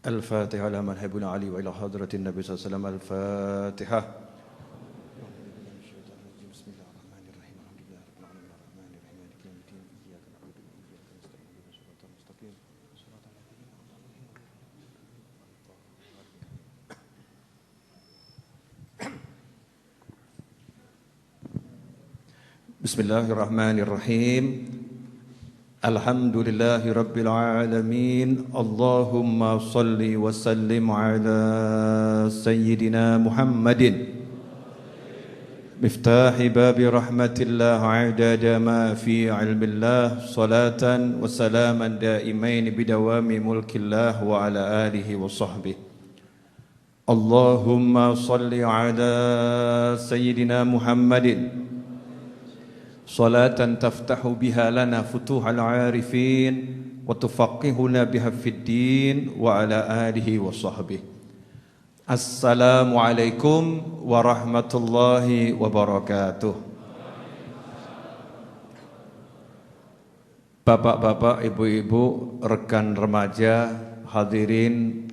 الفاتحة على من حبنا علي وإلى حضرة النبي صلى الله عليه وسلم. الفاتحة. بسم الله الرحمن الرحيم. الحمد لله رب العالمين الرحمن الرحيم مالك يوم الدين إياك نعبد وإياك نستعين اهدنا الصراط المستقيم صراط الذين أنعمت عليهم. بسم الله الرحمن الرحيم. الحمد لله رب العالمين. اللهم صل وسلم على سيدنا محمد مفتاح باب رحمة الله عدد ما في علم الله صلاة وسلاما دائمين بدوام ملك الله وعلى آله وصحبه. اللهم صل على سيدنا محمد صلاة تفتح بها لنا فتوح العارفين وتفقهنا بها في الدين وعلى آله وصحبه. Assalamualaikum warahmatullahi wabarakatuh. Bapak-bapak, ibu-ibu, rekan remaja, hadirin,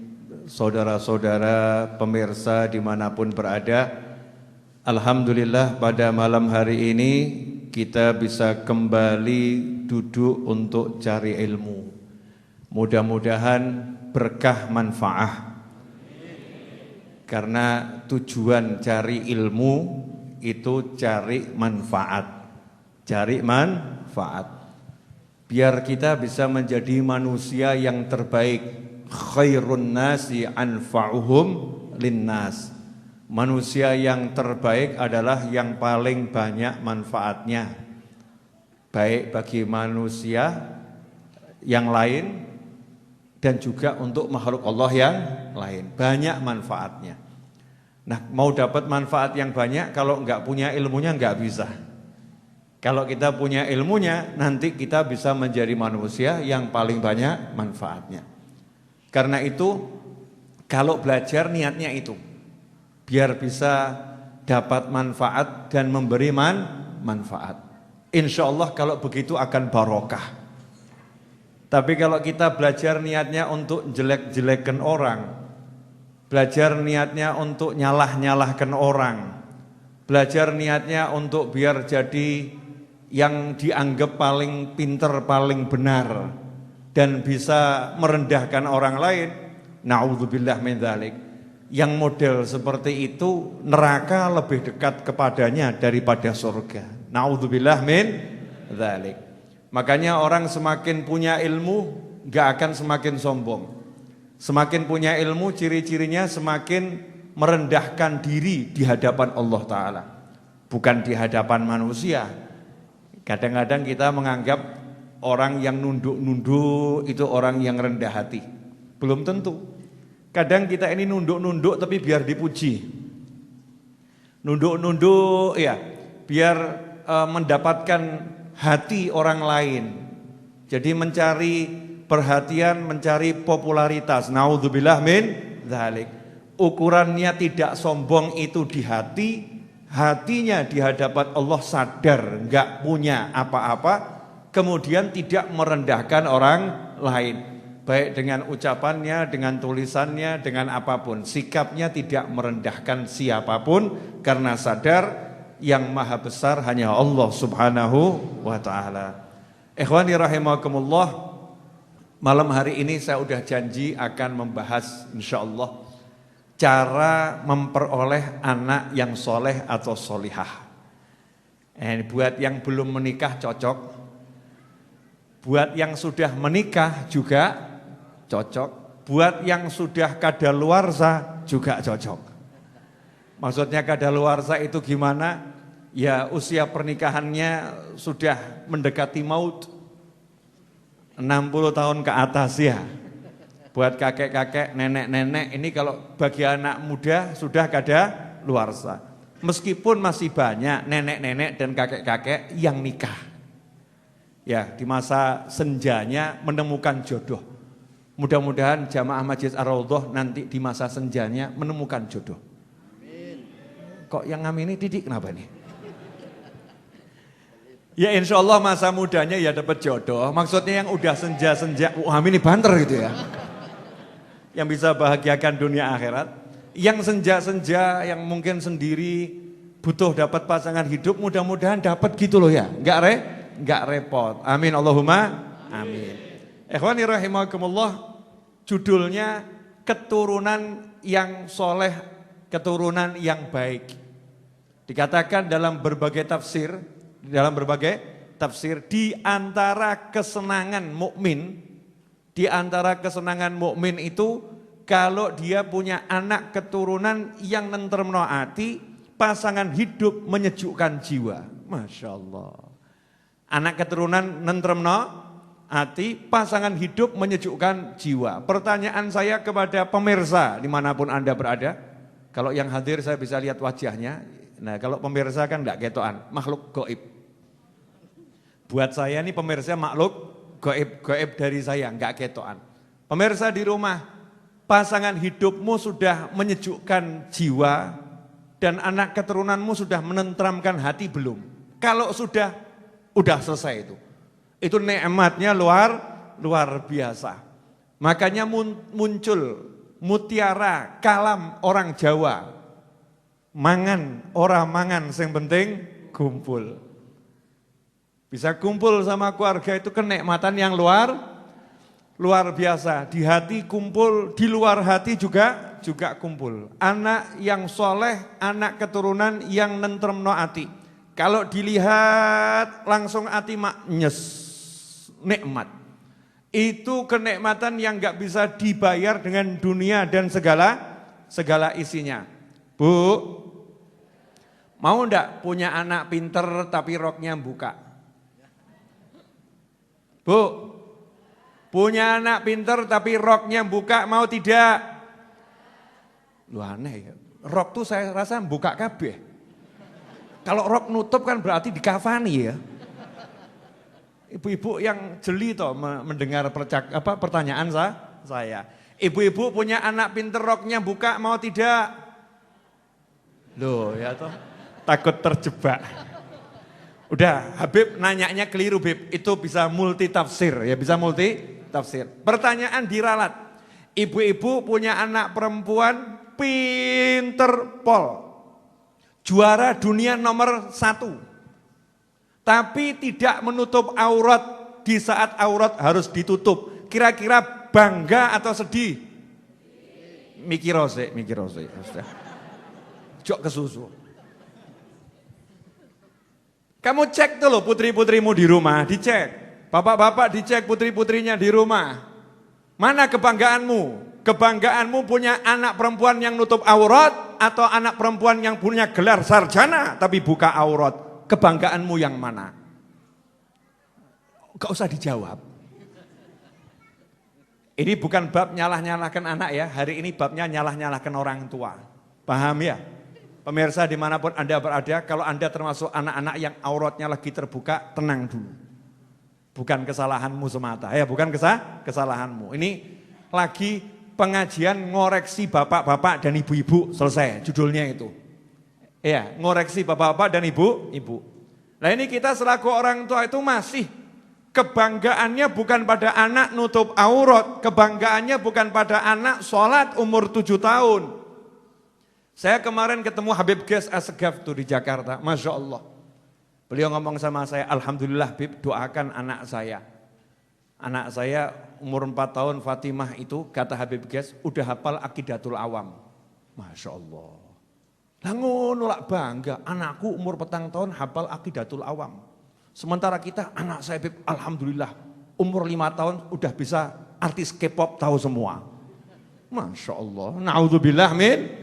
saudara-saudara, pemirsa dimanapun berada, alhamdulillah pada malam hari ini kita bisa kembali duduk untuk cari ilmu. Mudah-mudahan berkah manfaat. Karena tujuan cari ilmu itu cari manfaat. Cari manfaat. Biar kita bisa menjadi manusia yang terbaik. Khairun nasi anfa'uhum linnas. Manusia yang terbaik adalah yang paling banyak manfaatnya, baik bagi manusia yang lain dan juga untuk makhluk Allah yang lain. Banyak manfaatnya. Nah, mau dapat manfaat yang banyak, kalau enggak punya ilmunya enggak bisa. Kalau kita punya ilmunya, nanti kita bisa menjadi manusia yang paling banyak manfaatnya. Karena itu, kalau belajar niatnya itu biar bisa dapat manfaat dan memberi manfaat. Insya Allah kalau begitu akan barokah. Tapi kalau kita belajar niatnya untuk jelek-jelekan orang, belajar niatnya untuk nyalah-nyalahkan orang, belajar niatnya untuk biar jadi yang dianggap paling pinter, paling benar, dan bisa merendahkan orang lain, na'udzubillah min dzalik. Yang model seperti itu neraka lebih dekat kepadanya daripada surga. Na'udzubillah min dzalik. Makanya orang semakin punya ilmu enggak akan semakin sombong. Semakin punya ilmu ciri-cirinya semakin merendahkan diri di hadapan Allah Ta'ala. Bukan di hadapan manusia. Kadang-kadang kita menganggap orang yang nunduk-nunduk itu orang yang rendah hati. Belum tentu. Kadang kita ini nunduk-nunduk tapi biar dipuji. Nunduk-nunduk ya, biar mendapatkan hati orang lain. Jadi mencari perhatian, mencari popularitas. Naudzubillah min dzalik. Ukurannya tidak sombong itu di hati, hatinya di hadapan Allah sadar enggak punya apa-apa, kemudian tidak merendahkan orang lain. Baik dengan ucapannya, dengan tulisannya, dengan apapun. Sikapnya tidak merendahkan siapapun karena sadar yang maha besar hanya Allah subhanahu wa ta'ala. Ikhwani rahimakumullah, malam hari ini saya udah janji akan membahas insyaallah cara memperoleh anak yang soleh atau solihah. Buat yang belum menikah cocok, buat yang sudah menikah juga cocok, buat yang sudah kadaluarsa juga cocok. Maksudnya kadaluarsa itu gimana? Ya usia pernikahannya sudah mendekati maut, 60 tahun ke atas ya. Buat kakek-kakek, nenek-nenek, ini kalau bagi anak muda sudah kadaluarsa. Meskipun masih banyak nenek-nenek dan kakek-kakek yang nikah. Ya, di masa senjanya menemukan jodoh. Mudah-mudahan jamaah Masjid Ar-Raudhah nanti di masa senjanya menemukan jodoh. Amin. Kok yang ngamini Didik kenapa nih? Ya insya Allah masa mudanya ya dapat jodoh. Maksudnya yang udah senja-senja, ini banter gitu ya. yang bisa bahagiakan dunia akhirat. Yang senja-senja, yang mungkin sendiri butuh dapat pasangan hidup, mudah-mudahan dapat gitu loh ya. Enggak repot. Amin Allahumma amin. Ikhwani rahimakumullah, judulnya keturunan yang soleh, keturunan yang baik. Dikatakan dalam berbagai tafsir, di antara kesenangan mukmin itu kalau dia punya anak keturunan yang nentremno ati, pasangan hidup menyejukkan jiwa. Masya Allah. Anak keturunan nentremno ati, pasangan hidup menyejukkan jiwa. Pertanyaan saya kepada pemirsa dimanapun Anda berada, kalau yang hadir saya bisa lihat wajahnya. Nah kalau pemirsa kan enggak ketoan, makhluk gaib. Buat saya ini pemirsa makhluk gaib dari saya, enggak ketoan. Pemirsa di rumah, pasangan hidupmu sudah menyejukkan jiwa dan anak keturunanmu sudah menenteramkan hati belum? Kalau sudah selesai itu. Itu nikmatnya luar biasa. Makanya muncul mutiara kalam orang Jawa. Mangan, ora mangan, sing penting kumpul. Bisa kumpul sama keluarga itu kenikmatan yang luar biasa. Di hati kumpul, di luar hati juga kumpul. Anak yang soleh, anak keturunan yang nentremno ati. Kalau dilihat langsung ati nyes, nikmat. Itu kenikmatan yang gak bisa dibayar dengan dunia dan segala isinya. Bu, mau ndak punya anak pinter tapi roknya buka? Bu, punya anak pinter tapi roknya buka, mau tidak? Lu aneh ya, rok tuh saya rasa buka kabeh. Kalau rok nutup kan berarti dikafani ya. Ibu-ibu yang jeli toh mendengar pertanyaan saya. Ibu-ibu punya anak pinter roknya buka, mau tidak? Loh ya toh, takut terjebak. Udah, Habib nanyanya keliru, Bib. Itu bisa multi tafsir, ya bisa multi tafsir. Pertanyaan diralat. Ibu-ibu punya anak perempuan pinter pol. Juara dunia nomor 1. Tapi tidak menutup aurat di saat aurat harus ditutup. Kira-kira bangga atau sedih? Mikir ose. Jok kesusu. Kamu cek tuh loh putri-putrimu di rumah, dicek. Bapak-bapak dicek putri-putrinya di rumah. Mana kebanggaanmu? Kebanggaanmu punya anak perempuan yang nutup aurat atau anak perempuan yang punya gelar sarjana tapi buka aurat? Kebanggaanmu yang mana? Gak usah dijawab. Ini bukan bab nyalah-nyalahkan anak ya, hari ini babnya nyalah-nyalahkan orang tua. Paham ya? Pemirsa dimanapun Anda berada, kalau Anda termasuk anak-anak yang auratnya lagi terbuka, tenang dulu. Bukan kesalahanmu semata, ya bukan kesalahanmu. Ini lagi pengajian ngoreksi bapak-bapak dan ibu-ibu, selesai judulnya itu. Ya, ngoreksi bapak-bapak dan ibu-ibu. Nah ini kita selaku orang tua itu masih kebanggaannya bukan pada anak nutup aurat, kebanggaannya bukan pada anak sholat umur 7 tahun. Saya kemarin ketemu Habib Ges Asegaf tuh di Jakarta, Masya Allah. Beliau ngomong sama saya, Alhamdulillah Bib, doakan anak saya. Anak saya umur 4 tahun Fatimah itu, kata Habib Ges, udah hafal Aqidatul Awam. Masya Allah. Lah ngono lak bangga, anakku umur 4 tahun hafal Aqidatul Awam. Sementara kita, anak saya Bib, Alhamdulillah, umur 5 tahun udah bisa artis K-pop tahu semua. Masya Allah, na'udzubillah min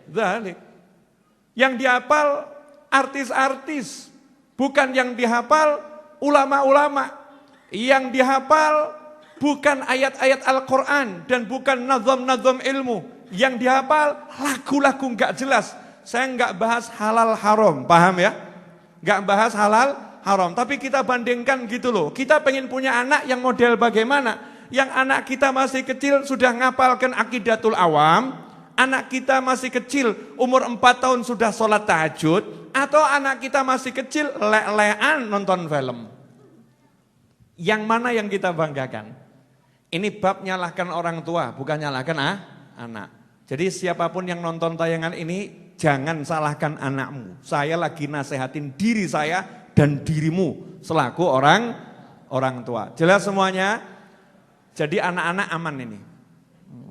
dzalik. Yang dihafal artis-artis, bukan yang dihafal ulama-ulama. Yang dihafal bukan ayat-ayat Al-Quran dan bukan nazam-nazam ilmu. Yang dihafal lagu-lagu gak jelas. Saya gak bahas halal haram, paham ya? Gak bahas halal haram, tapi kita bandingkan gitu loh. Kita pengen punya anak yang model bagaimana? Yang anak kita masih kecil sudah ngapalkan Aqidatul Awam. Anak kita masih kecil, umur 4 tahun sudah sholat tahajud, atau anak kita masih kecil, le-lean nonton film. Yang mana yang kita banggakan? Ini bab nyalahkan orang tua, bukan nyalahkan anak. Jadi siapapun yang nonton tayangan ini, jangan salahkan anakmu. Saya lagi nasehatin diri saya dan dirimu selaku orang tua. Jelas semuanya? Jadi anak-anak aman ini.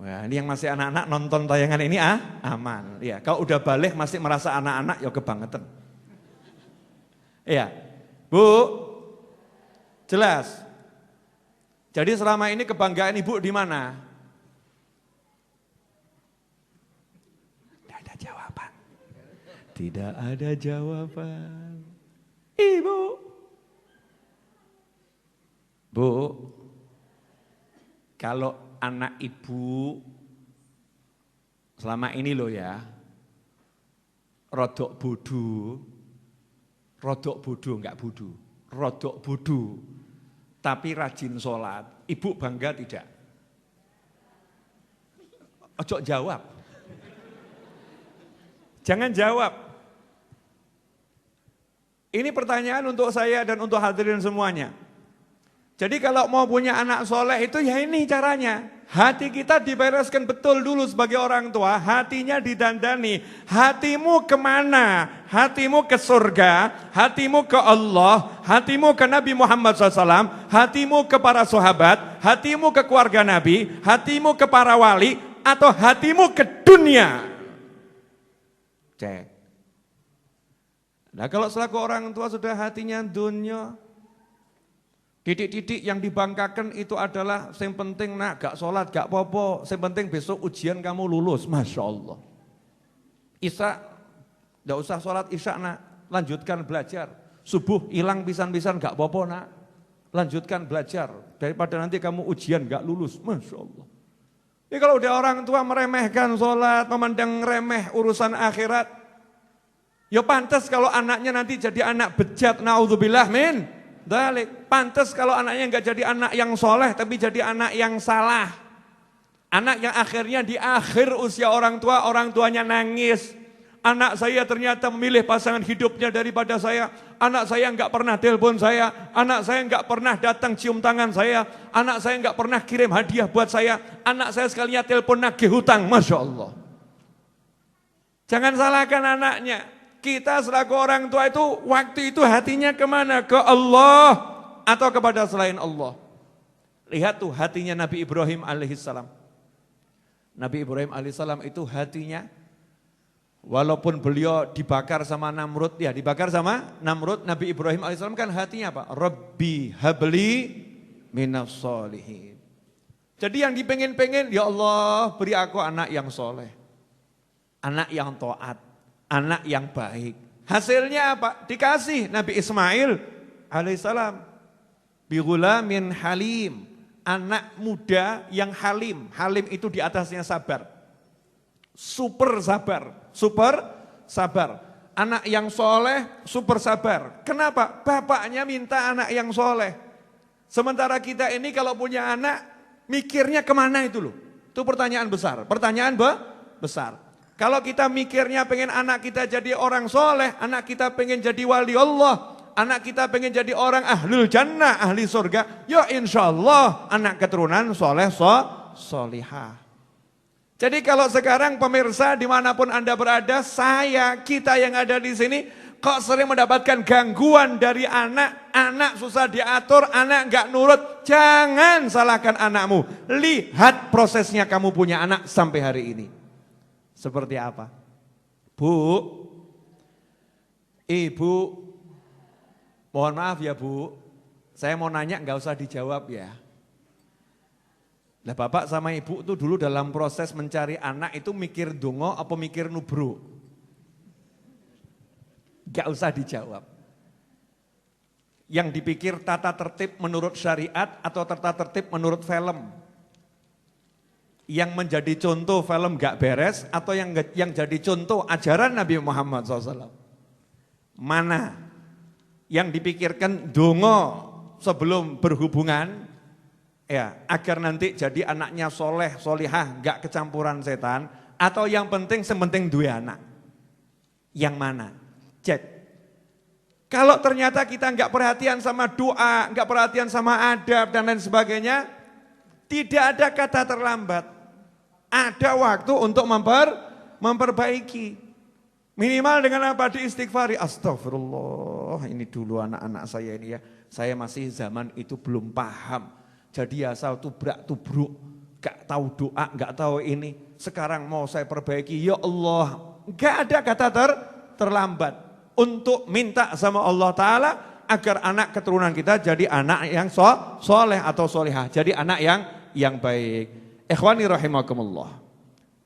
Wah, ini yang masih anak-anak nonton tayangan ini aman. Ya, kalau udah balik masih merasa anak-anak ya kebangetan. Iya. Bu, jelas. Jadi selama ini kebanggaan ibu di mana? Tidak ada jawaban. Tidak ada jawaban. Ibu. Bu, kalau anak ibu selama ini loh ya, rodok bodoh enggak bodoh, rodok bodoh, tapi rajin sholat, ibu bangga tidak? Ojo jawab, jangan jawab. Ini pertanyaan untuk saya dan untuk hadirin semuanya. Jadi kalau mau punya anak soleh itu ya ini caranya. Hati kita dibereskan betul dulu sebagai orang tua. Hatinya didandani. Hatimu kemana? Hatimu ke surga. Hatimu ke Allah. Hatimu ke Nabi Muhammad SAW. Hatimu ke para sahabat. Hatimu ke keluarga Nabi. Hatimu ke para wali. Atau hatimu ke dunia. Cek. Nah kalau selaku orang tua sudah hatinya dunia, titik-titik yang dibangkakan itu adalah yang penting nak gak sholat, gak popo, yang penting besok ujian kamu lulus, Masya Allah. Isya, gak usah sholat isya nak, lanjutkan belajar. Subuh hilang pisan-pisan gak popo nak, lanjutkan belajar. Daripada nanti kamu ujian gak lulus, Masya Allah. Jadi kalau udah orang tua meremehkan sholat, memandang remeh urusan akhirat, ya pantas kalau anaknya nanti jadi anak bejat, naudzubillah min dzalik. Pantas kalau anaknya enggak jadi anak yang soleh, tapi jadi anak yang salah. Anak yang akhirnya di akhir usia orang tuanya nangis. Anak saya ternyata memilih pasangan hidupnya daripada saya. Anak saya enggak pernah telepon saya. Anak saya enggak pernah datang cium tangan saya. Anak saya enggak pernah kirim hadiah buat saya. Anak saya sekalinya telepon nagih hutang. Masya Allah. Jangan salahkan anaknya. Kita selaku orang tua itu waktu itu hatinya kemana? Ke Allah atau kepada selain Allah? Lihat tuh hatinya Nabi Ibrahim alaihissalam. Nabi Ibrahim alaihissalam itu hatinya, walaupun beliau dibakar sama Namrud, ya dibakar sama Namrud, Nabi Ibrahim alaihissalam kan hatinya apa? Rabbi habli minas sholihin. Jadi yang dipengen-pengen, ya Allah beri aku anak yang soleh, anak yang taat, anak yang baik. Hasilnya apa? Dikasih Nabi Ismail alaihissalam. Bigulamin halim. Anak muda yang halim. Halim itu di atasnya sabar. Super sabar. Super sabar. Anak yang soleh, super sabar. Kenapa? Bapaknya minta anak yang soleh. Sementara kita ini kalau punya anak, mikirnya kemana itu loh? Itu pertanyaan besar. Pertanyaan besar. Kalau kita mikirnya pengen anak kita jadi orang soleh, anak kita pengen jadi wali Allah, anak kita pengen jadi orang ahlul jannah, ahli surga, ya insya Allah anak keturunan soleh, solihah. Jadi kalau sekarang pemirsa dimanapun Anda berada, kita yang ada di sini, kok sering mendapatkan gangguan dari anak susah diatur, anak nggak nurut, jangan salahkan anakmu. Lihat prosesnya kamu punya anak sampai hari ini. Seperti apa? Bu, ibu, mohon maaf ya bu, saya mau nanya nggak usah dijawab ya. Lah bapak sama ibu tuh dulu dalam proses mencari anak itu mikir dongo apa mikir nubruk? Nggak usah dijawab. Yang dipikir tata tertib menurut syariat atau tata tertib menurut film? Yang menjadi contoh film gak beres atau yang jadi contoh ajaran Nabi Muhammad SAW? Mana? Yang dipikirkan dongo sebelum berhubungan, ya agar nanti jadi anaknya soleh, solihah, gak kecampuran setan, atau yang penting dua anak? Yang mana? Cek. Kalau ternyata kita gak perhatian sama doa, gak perhatian sama adab dan lain sebagainya, Tidak ada kata terlambat. Ada waktu untuk memperbaiki. Minimal dengan apa? Diistighfari. Astagfirullah, ini dulu anak-anak saya ini ya. Saya masih zaman itu belum paham. Jadi asal tubrak-tubruk. Gak tahu doa, gak tahu ini. Sekarang mau saya perbaiki. Ya Allah, gak ada kata terlambat. Untuk minta sama Allah Ta'ala agar anak keturunan kita jadi anak yang soleh atau solehah. Jadi anak yang baik. Ikhwani rahimakumullah.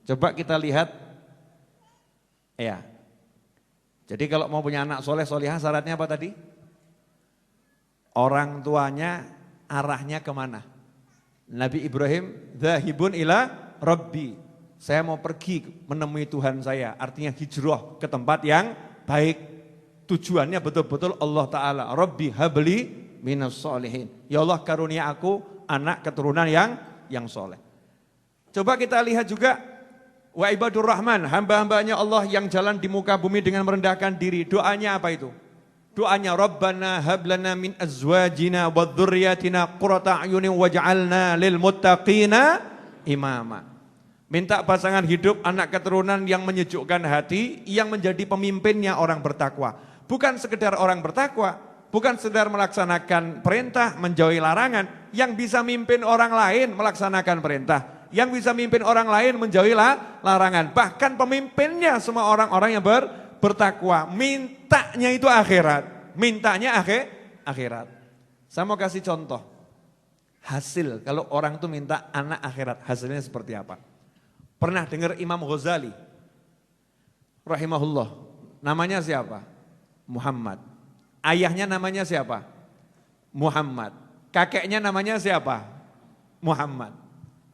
Coba kita lihat. Ya. Jadi kalau mau punya anak soleh solehah syaratnya apa tadi? Orang tuanya arahnya kemana? Nabi Ibrahim, dzahibun ila rabbi. Saya mau pergi menemui Tuhan saya. Artinya hijrah ke tempat yang baik. Tujuannya betul-betul Allah Ta'ala. Rabbi habli minas sholihin. Ya Allah karunia aku anak keturunan yang soleh. Coba kita lihat juga. Wa ibadur rahman, hamba-hambanya Allah yang jalan di muka bumi dengan merendahkan diri. Doanya apa itu? Doanya Rabbana hablana min azwajina wa dzurriyyatina qurrata a'yunin waj'alna lil muttaqina imama. Minta pasangan hidup anak keturunan yang menyejukkan hati, yang menjadi pemimpinnya orang bertakwa. Bukan sekedar orang bertakwa, bukan sekedar melaksanakan perintah, menjauhi larangan, yang bisa mimpin orang lain melaksanakan perintah. Yang bisa mimpin orang lain menjauhi larangan. Bahkan pemimpinnya semua orang-orang yang bertakwa. Mintanya itu akhirat. Mintanya akhirat. Saya mau kasih contoh. Hasil kalau orang itu minta anak akhirat. Hasilnya seperti apa? Pernah dengar Imam Ghazali? Rahimahullah. Namanya siapa? Muhammad. Ayahnya namanya siapa? Muhammad. Kakeknya namanya siapa? Muhammad.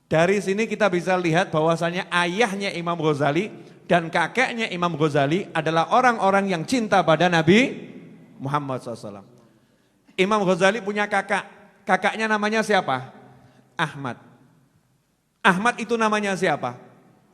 Dari sini kita bisa lihat bahwasanya ayahnya Imam Ghazali dan kakeknya Imam Ghazali adalah orang-orang yang cinta pada Nabi Muhammad SAW. Imam Ghazali punya kakak, kakaknya namanya siapa? Ahmad. Ahmad itu namanya siapa?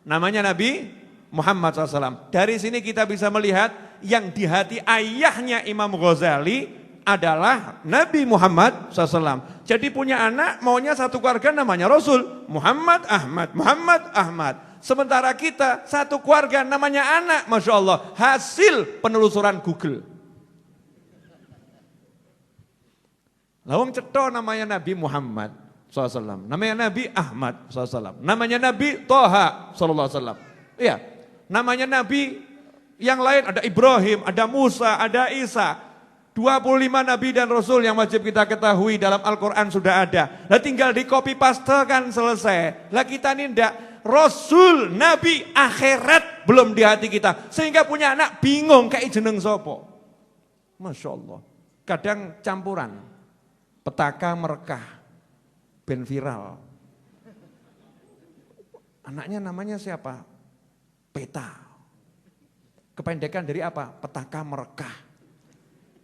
Namanya Nabi Muhammad SAW. Dari sini kita bisa melihat yang di hati ayahnya Imam Ghazali adalah Nabi Muhammad SAW. Jadi punya anak maunya satu keluarga namanya Rasul. Muhammad Ahmad, Muhammad Ahmad. Sementara kita satu keluarga namanya anak. Masya Allah, hasil penelusuran Google. Lawang ceto namanya Nabi Muhammad SAW. Namanya Nabi Ahmad SAW. Namanya Nabi Toha SAW. Iya, namanya Nabi yang lain ada Ibrahim, ada Musa, ada Isa. 25 Nabi dan Rasul yang wajib kita ketahui dalam Al-Quran sudah ada. Lah tinggal di copy paste kan selesai. Lah kita ini enggak. Rasul, Nabi, akhirat belum di hati kita. Sehingga punya anak bingung kayak jeneng sopo. Masya Allah. Kadang campuran. Petaka merekah. Ben viral. Anaknya namanya siapa? Peta. Kependekan dari apa? Petaka merekah.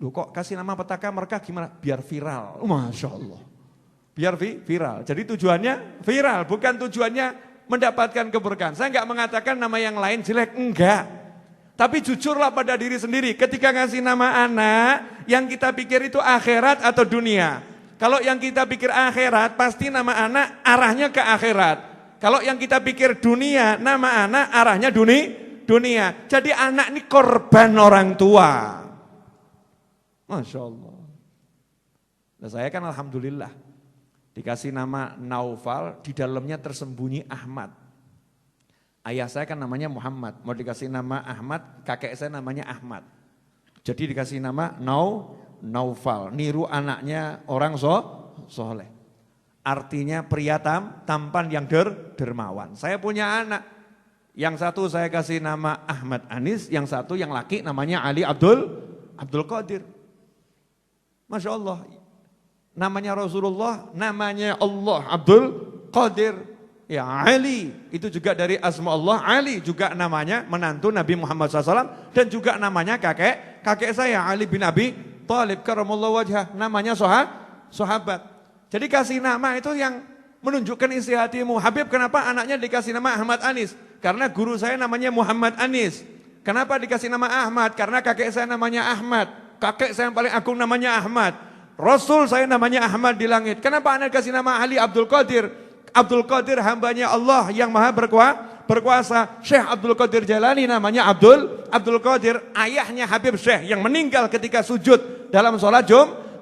Loh kok kasih nama petaka mereka gimana? Biar viral. Masya Allah. Biar viral. Jadi tujuannya viral. Bukan tujuannya mendapatkan keberkahan. Saya enggak mengatakan nama yang lain jelek. Enggak. Tapi jujurlah pada diri sendiri. Ketika ngasih nama anak, yang kita pikir itu akhirat atau dunia. Kalau yang kita pikir akhirat, pasti nama anak arahnya ke akhirat. Kalau yang kita pikir dunia, nama anak arahnya dunia. Jadi anak ini korban orang tua. Masya Allah. Nah, saya kan alhamdulillah dikasih nama Naufal, di dalamnya tersembunyi Ahmad. Ayah saya kan namanya Muhammad, mau dikasih nama Ahmad, kakek saya namanya Ahmad. Jadi dikasih nama Naufal, niru anaknya orang soleh. Artinya pria tampan yang dermawan. Saya punya anak, yang satu saya kasih nama Ahmad Anis, yang satu yang laki namanya Ali Abdul Qadir. Masya Allah, namanya Rasulullah, namanya Allah Abdul Qadir. Ya Ali, itu juga dari asma Allah. Ali juga namanya menantu Nabi Muhammad SAW. Dan juga namanya kakek saya Ali bin Abi Thalib karamallahu wajhah. Namanya sahabat. Jadi kasih nama itu yang menunjukkan isi hatimu. Habib kenapa anaknya dikasih nama Ahmad Anis? Karena guru saya namanya Muhammad Anis. Kenapa dikasih nama Ahmad? Karena kakek saya namanya Ahmad. Kakek saya yang paling agung namanya Ahmad. Rasul saya namanya Ahmad di langit. Kenapa anak kasih nama Ali Abdul Qadir? Abdul Qadir hambanya Allah yang maha berkuasa. Syekh Abdul Qadir Jailani namanya Abdul Qadir, ayahnya Habib Syekh yang meninggal ketika sujud dalam sholat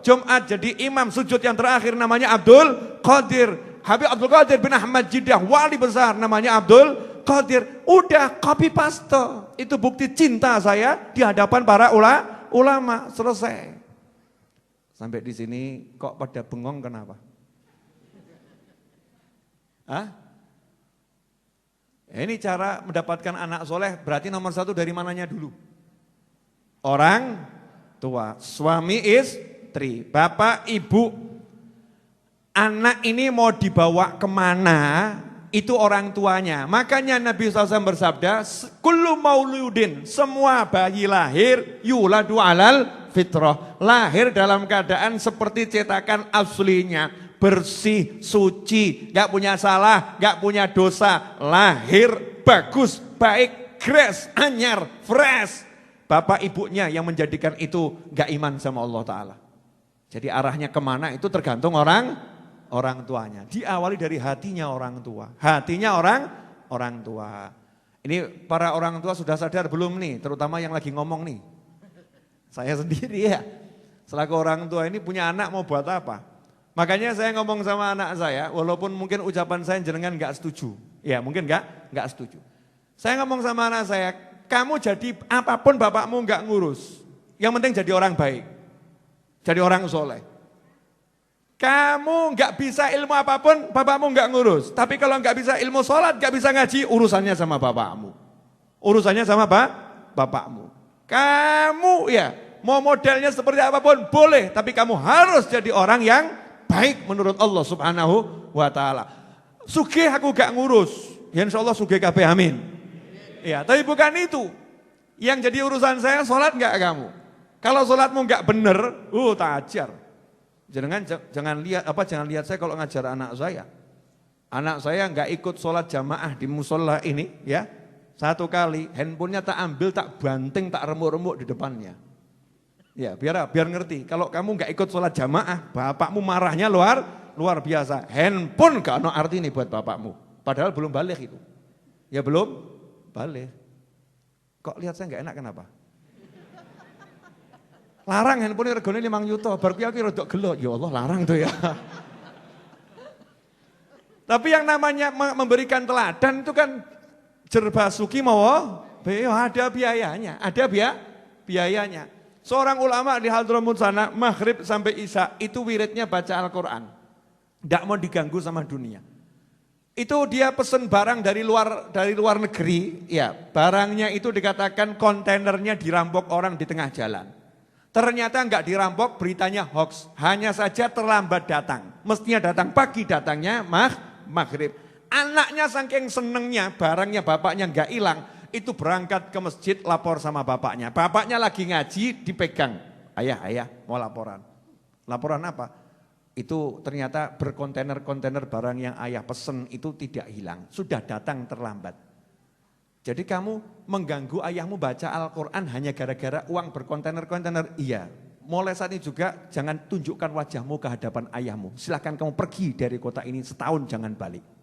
Jumat, jadi imam sujud yang terakhir namanya Abdul Qadir. Habib Abdul Qadir bin Ahmad Jidah, wali besar namanya Abdul Qadir. Udah copy paste, itu bukti cinta saya di hadapan para ulama. Selesai. Sampai di sini kok pada bengong kenapa? Ini cara mendapatkan anak soleh, berarti nomor satu dari mananya dulu? Orang tua, suami istri, bapak ibu. Anak ini mau dibawa kemana, itu orang tuanya. Makanya Nabi SAW bersabda, kullu mauludin, semua bayi lahir, yuladu alal fitrah. Lahir dalam keadaan seperti cetakan aslinya. Bersih, suci, gak punya salah, gak punya dosa, lahir bagus, baik, grace, anyar, fresh. Bapak ibunya yang menjadikan itu gak iman sama Allah Ta'ala. Jadi arahnya kemana itu tergantung orang tuanya. Diawali dari hatinya orang tua. Hatinya orang tua. Ini para orang tua sudah sadar belum nih, terutama yang lagi ngomong nih. Saya sendiri ya, selaku orang tua ini punya anak mau buat apa? Makanya saya ngomong sama anak saya, walaupun mungkin ucapan saya jenengan gak setuju. Ya mungkin gak setuju. Saya ngomong sama anak saya, kamu jadi apapun bapakmu gak ngurus. Yang penting jadi orang baik. Jadi orang soleh. Kamu gak bisa ilmu apapun, bapakmu gak ngurus. Tapi kalau gak bisa ilmu sholat, gak bisa ngaji, urusannya sama bapakmu. Urusannya sama bapakmu. Kamu ya, mau modelnya seperti apapun boleh. Tapi kamu harus jadi orang yang baik menurut Allah Subhanahu wa ta'ala. Sugih aku gak ngurus, ya insya Allah sugih kabeh amin. Ya, tapi bukan itu. Yang jadi urusan saya, sholat gak kamu? Kalau sholatmu gak bener, tak ajar. Jangan lihat saya kalau ngajar anak saya. Anak saya gak ikut sholat jamaah di musola ini, ya. Satu kali handphonenya tak ambil, tak banting, tak remuk-remuk di depannya. Ya biar ngerti, kalau kamu gak ikut sholat jamaah, bapakmu marahnya luar biasa. Handphone gak ada arti nih buat bapakmu. Padahal belum balik itu. Ya belum balik. Kok lihat saya gak enak kenapa? Larang handphone regane 5 juta, bar piye rodok gelo. Ya Allah larang tuh ya. Tapi yang namanya memberikan teladan itu kan jerbasuki mau ada biayanya, biayanya. Seorang ulama di Hadramut sana, maghrib sampai isya, itu wiridnya baca Al-Quran. Tidak mau diganggu sama dunia. Itu dia pesen barang dari luar negeri, ya barangnya itu dikatakan kontainernya dirampok orang di tengah jalan. Ternyata enggak dirampok, beritanya hoax. Hanya saja terlambat datang. Mestinya datang pagi, datangnya maghrib. Anaknya saking senengnya, barangnya bapaknya enggak hilang. Itu berangkat ke masjid lapor sama bapaknya. Bapaknya lagi ngaji dipegang. Ayah mau laporan. Laporan apa? Itu ternyata berkontainer-kontainer barang yang ayah pesen itu tidak hilang. Sudah datang terlambat. Jadi kamu mengganggu ayahmu baca Al-Quran hanya gara-gara uang berkontainer-kontainer. Iya. Mulai saat ini juga jangan tunjukkan wajahmu ke hadapan ayahmu. Silahkan kamu pergi dari kota ini setahun jangan balik.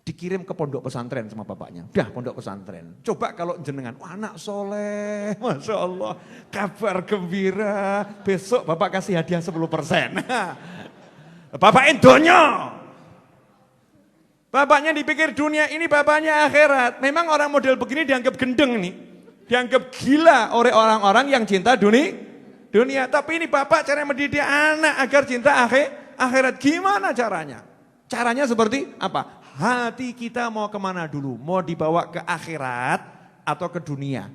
Dikirim ke pondok pesantren sama bapaknya. Dah pondok pesantren. Coba kalau jenengan, anak soleh, Masya Allah, kabar gembira. Besok bapak kasih hadiah 10%. Bapak donya. Bapaknya dipikir dunia ini, bapaknya akhirat. Memang orang model begini dianggap gendeng nih. Dianggap gila oleh orang-orang yang cinta dunia. Tapi ini bapak cara mendidik anak agar cinta akhirat. Gimana caranya? Caranya seperti apa? Hati kita mau kemana dulu? Mau dibawa ke akhirat atau ke dunia?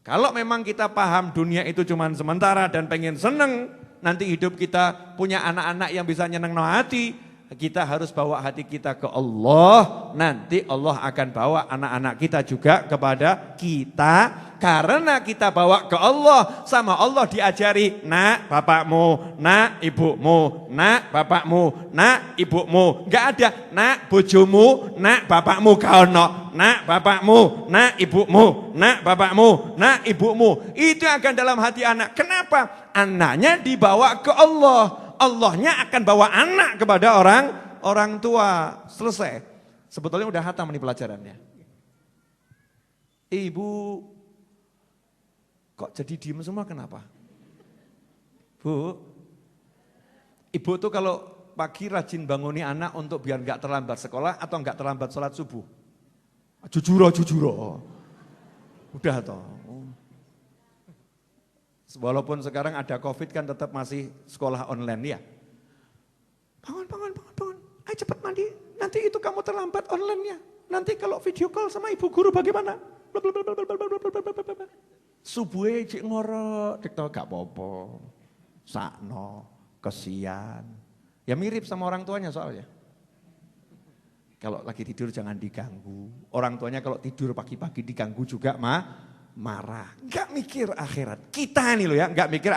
Kalau memang kita paham dunia itu cuma sementara dan pengen seneng, nanti hidup kita punya anak-anak yang bisa nyeneng no hati, kita harus bawa hati kita ke Allah. Nanti Allah akan bawa anak-anak kita juga kepada kita. Karena kita bawa ke Allah, sama Allah diajari, nak bapakmu, nak ibumu, nak bapakmu, nak ibumu. Enggak ada, nak bojomu, nak bapakmu kaono, nak bapakmu, nak ibumu, nak bapakmu, nak ibumu. Itu akan dalam hati anak. Kenapa? Anaknya dibawa ke Allah. Allahnya akan bawa anak kepada orang tua, selesai. Sebetulnya udah hatam nih pelajarannya. Ibu, kok jadi diem semua kenapa? Bu, ibu tuh kalau pagi rajin banguni anak untuk biar nggak terlambat sekolah atau nggak terlambat sholat subuh? Jujur. Udah toh. Walaupun sekarang ada COVID kan tetap masih sekolah online ya. Bangun. Ayo cepat mandi. Nanti itu kamu terlambat online-nya. Nanti kalau video call sama ibu guru bagaimana? Subuhe cik ngorok, dik gak apa-apa. Sakno, kesian. Ya mirip sama orang tuanya soalnya. Kalau lagi tidur jangan diganggu. Orang tuanya kalau tidur pagi-pagi diganggu juga marah. Gak mikir akhirat. Kita nih loh ya, gak mikir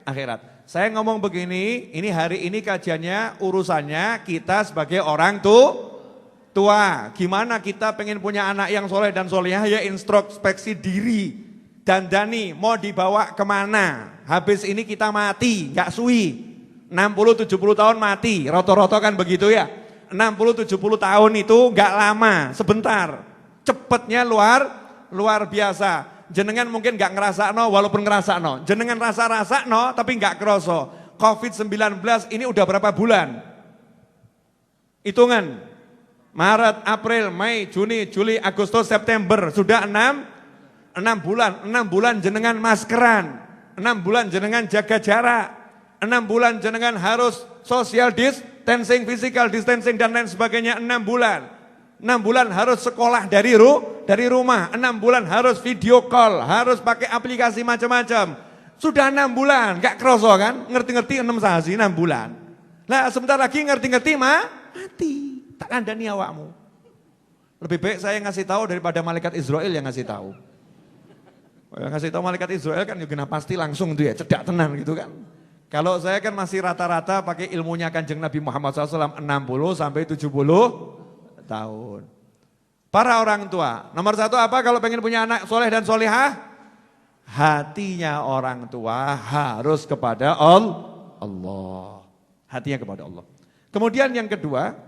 akhirat. Saya ngomong begini, ini hari ini kajiannya, urusannya kita sebagai orang tua. Gimana kita pengen punya anak yang soleh dan solehah, ya introspeksi diri. Dandani mau dibawa kemana? Habis ini kita mati, gak suwi. 60-70 tahun mati, roto-roto kan begitu ya. 60-70 tahun itu gak lama, sebentar. Cepetnya luar biasa. Jenengan mungkin gak ngerasakno walaupun ngerasakno. Jenengan rasa-rasakno tapi gak kroso. COVID-19 ini udah berapa bulan? Hitungan. Maret, April, Mei, Juni, Juli, Agustus, September. Sudah 6 bulan. 6 bulan jenengan maskeran. 6 bulan jenengan jaga jarak. 6 bulan jenengan harus social distancing, physical distancing dan lain sebagainya 6 bulan. 6 bulan harus sekolah dari rumah. 6 bulan harus video call, harus pakai aplikasi macam-macam. Sudah 6 bulan, gak kroso kan? Ngerti-ngerti 6 sasi 6 bulan. Nah sebentar lagi ngerti-ngerti mati. Tak kandani awakmu. Lebih baik saya ngasih tahu daripada malaikat Israel yang ngasih tahu. Yang ngasih tahu malaikat Israel kan juga pasti langsung tuh ya, cedak tenan gitu kan. Kalau saya kan masih rata-rata pakai ilmunya Kanjeng Nabi Muhammad SAW 60 sampai 70 tahun. Para orang tua, nomor 1 apa kalau pengen punya anak soleh dan solehah? Hatinya orang tua harus kepada Allah. Hatinya kepada Allah. Kemudian yang kedua,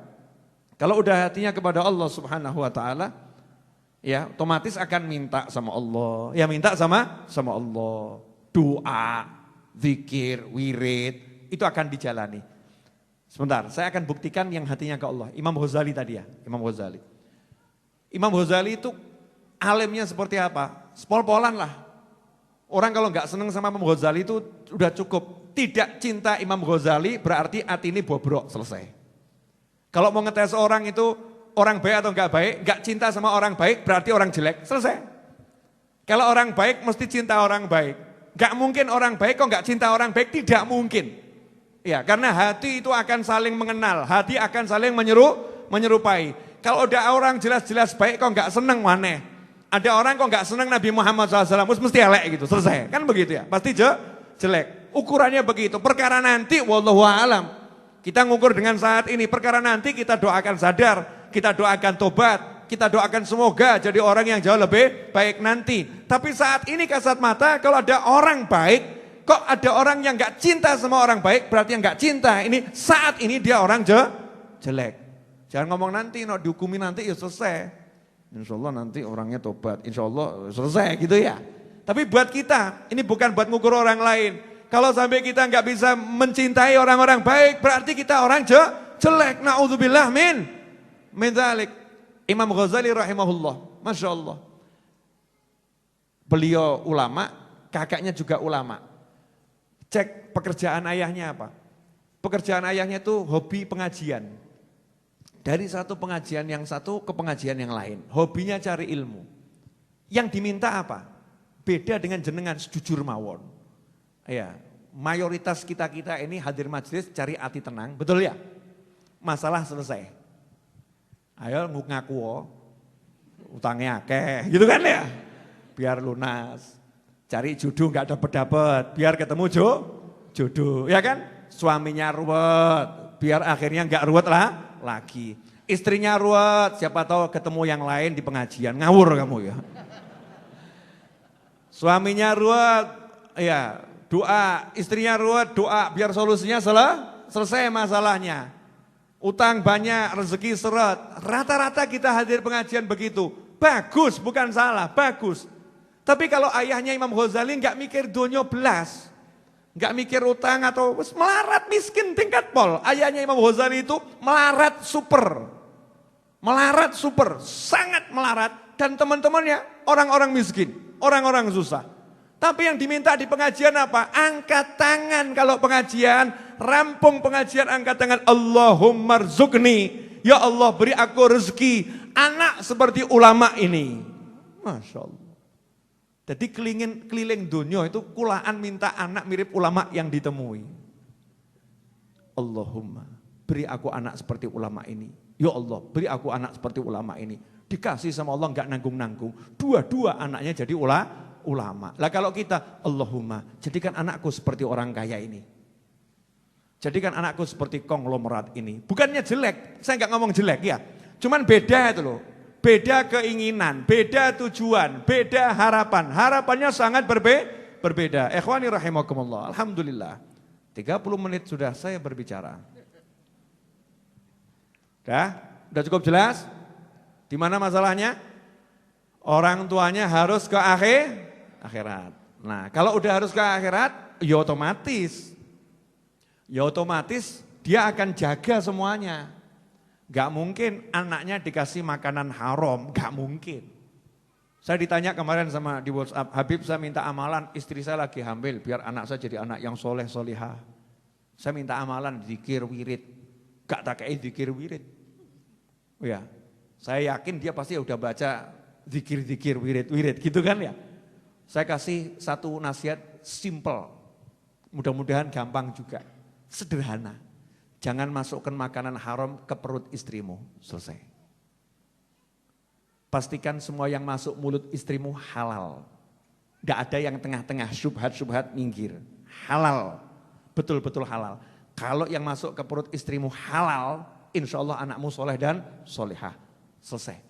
kalau udah hatinya kepada Allah Subhanahu wa taala, ya otomatis akan minta sama Allah. Ya minta sama Allah. Doa, zikir, wirid, itu akan dijalani. Sebentar, saya akan buktikan yang hatinya ke Allah. Imam Ghazali tadi ya, Imam Ghazali. Imam Ghazali itu alimnya seperti apa? Sepol-polan lah. Orang kalau nggak seneng sama Imam Ghazali itu udah cukup. Tidak cinta Imam Ghazali berarti hati ini bobrok, selesai. Kalau mau ngetes orang itu orang baik atau nggak baik, nggak cinta sama orang baik berarti orang jelek, selesai. Kalau orang baik mesti cinta orang baik. Gak mungkin orang baik kok gak cinta orang baik, tidak mungkin. Ya, karena hati itu akan saling mengenal, hati akan saling menyerupai. Kalau ada orang jelas-jelas baik kok gak seneng maneh. Ada orang kok gak seneng Nabi Muhammad SAW, mesti elek gitu, selesai. Kan begitu ya, pasti jelek. Ukurannya begitu, perkara nanti wallahu a'lam. Kita ngukur dengan saat ini, perkara nanti kita doakan sadar, kita doakan tobat. Kita doakan semoga jadi orang yang jauh lebih baik nanti. Tapi saat ini kasat mata kalau ada orang baik, kok ada orang yang gak cinta sama orang baik, berarti yang gak cinta. Ini saat ini dia orang jelek. Jangan ngomong nanti, dihukumi nanti ya selesai. Insya Allah nanti orangnya tobat, insya Allah selesai gitu ya. Tapi buat kita, ini bukan buat ngukur orang lain. Kalau sampai kita gak bisa mencintai orang-orang baik, berarti kita orang jelek. Na'udzubillah min dzalik. Imam Ghazali rahimahullah, Masya Allah. Beliau ulama, kakaknya juga ulama. Cek pekerjaan ayahnya apa? Pekerjaan ayahnya itu hobi pengajian. Dari satu pengajian yang satu ke pengajian yang lain. Hobinya cari ilmu. Yang diminta apa? Beda dengan jenengan sejujur mawon. Ya, mayoritas kita ini hadir majelis cari hati tenang, betul ya? Masalah selesai. Ayo ngaku utangnya akeh, gitu kan ya? Biar lunas. Cari jodoh nggak dapet, biar ketemu jodoh, ya kan? Suaminya ruwet, biar akhirnya nggak ruwet lagi. Istrinya ruwet, siapa tahu ketemu yang lain di pengajian, ngawur kamu ya. Suaminya ruwet, ya doa, istrinya ruwet, doa biar solusinya selesai masalahnya. utang banyak, rezeki seret. Rata-rata kita hadir pengajian begitu. Bagus, bukan salah, bagus. Tapi kalau ayahnya Imam Ghazali nggak mikir dunia belas, nggak mikir utang atau melarat miskin tingkat pol. Ayahnya Imam Ghazali itu melarat super, sangat melarat. Dan teman-temannya orang-orang miskin, orang-orang susah. Tapi yang diminta di pengajian apa? Angkat tangan kalau pengajian, rampung pengajian angkat tangan. Allahumma rzuqni, ya Allah beri aku rezeki anak seperti ulama ini. Masya Allah. Jadi keliling dunia itu kulaan minta anak mirip ulama yang ditemui. Allahumma beri aku anak seperti ulama ini. Ya Allah beri aku anak seperti ulama ini. Dikasih sama Allah enggak nanggung-nanggung. Dua-dua anaknya jadi ulama. Lah kalau kita, Allahumma jadikan anakku seperti orang kaya ini. Jadikan anakku seperti konglomerat ini. Bukannya jelek, saya enggak ngomong jelek ya. Cuman beda itu loh. Beda keinginan, beda tujuan, beda harapan. Harapannya sangat berbeda. Ikhwani rahimakumullah. Alhamdulillah. 30 menit sudah saya berbicara. Udah cukup jelas? Di mana masalahnya? Orang tuanya harus ke akhirat. Nah, kalau udah harus ke akhirat, ya otomatis dia akan jaga semuanya. Gak mungkin anaknya dikasih makanan haram, gak mungkin. Saya ditanya kemarin sama di WhatsApp, Habib saya minta amalan, istri saya lagi hamil, biar anak saya jadi anak yang soleh solihah. Saya minta amalan, zikir wirid, gak tak kayak zikir wirid. Oh ya, saya yakin dia pasti udah baca zikir-zikir wirid-wirid gitu kan ya. Saya kasih satu nasihat simple, mudah-mudahan gampang juga, sederhana. Jangan masukkan makanan haram ke perut istrimu, selesai. Pastikan semua yang masuk mulut istrimu halal. Tidak ada yang tengah-tengah, syubhat-syubhat minggir. Halal, betul-betul halal. Kalau yang masuk ke perut istrimu halal, insya Allah anakmu soleh dan solehah. Selesai.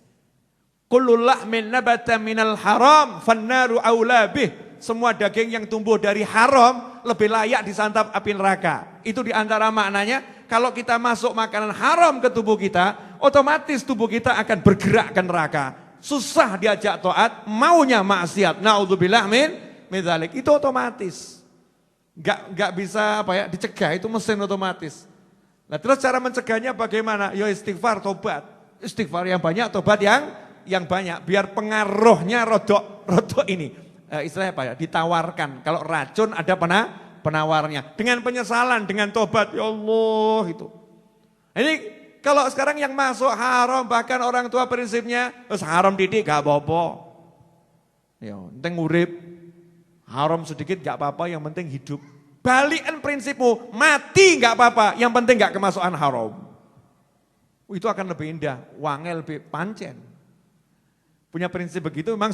Kullu lahmin nabata minal haram fannaru aula bih. Semua daging yang tumbuh dari haram lebih layak disantap api neraka. Itu diantara maknanya, kalau kita masuk makanan haram ke tubuh kita, otomatis tubuh kita akan bergerak ke neraka. Susah diajak taat, maunya maksiat. Naudzubillah min dzalik. Itu otomatis. Enggak bisa dicegah, itu mesin otomatis. Nah, terus cara mencegahnya bagaimana? Ya istighfar, tobat. Istighfar yang banyak, tobat yang banyak, biar pengaruhnya rodok ini. Istilahnya ditawarkan. Kalau racun ada penawarnya. Dengan penyesalan, dengan tobat, ya Allah itu. Ini kalau sekarang yang masuk haram, bahkan orang tua prinsipnya, haram didik gak apa-apa. Ya, penting urip. Haram sedikit gak apa-apa, yang penting hidup. Balikan prinsipmu, mati gak apa-apa, yang penting gak kemasukan haram. Itu akan lebih indah, wangel lebih pancen. Punya prinsip begitu memang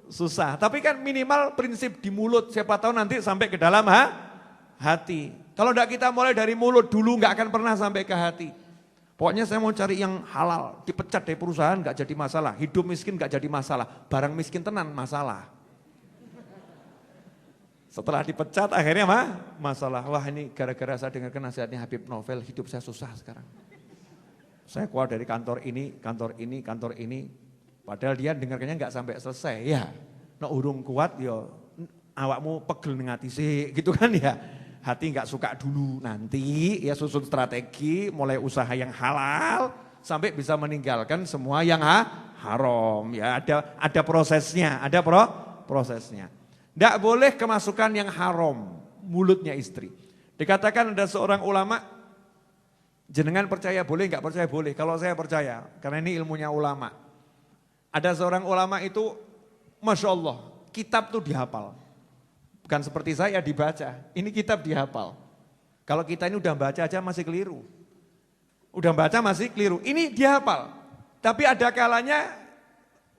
susah. Tapi kan minimal prinsip di mulut, siapa tahu nanti sampai ke dalam hati. Kalau tidak kita mulai dari mulut dulu gak akan pernah sampai ke hati. Pokoknya saya mau cari yang halal, dipecat dari perusahaan gak jadi masalah, hidup miskin gak jadi masalah, barang miskin tenan masalah. Setelah dipecat akhirnya masalah. Wah ini gara-gara saya dengarkan nasihatnya Habib Novel, hidup saya susah sekarang. Saya keluar dari kantor ini. Padahal dia dengarkannya enggak sampai selesai. Ya, urung kuat ya awakmu pegel ning ati sik gitu kan ya. Hati enggak suka dulu, nanti ya susun strategi mulai usaha yang halal sampai bisa meninggalkan semua yang haram. Ya ada prosesnya, prosesnya. Enggak boleh kemasukan yang haram mulutnya istri. Dikatakan ada seorang ulama, jenengan percaya boleh, enggak percaya boleh. Kalau saya percaya, karena ini ilmunya ulama. Ada seorang ulama itu, Masya Allah, kitab tuh dihafal. Bukan seperti saya dibaca, ini kitab dihafal. Kalau kita ini udah baca aja masih keliru. Ini dihafal. Tapi ada kalanya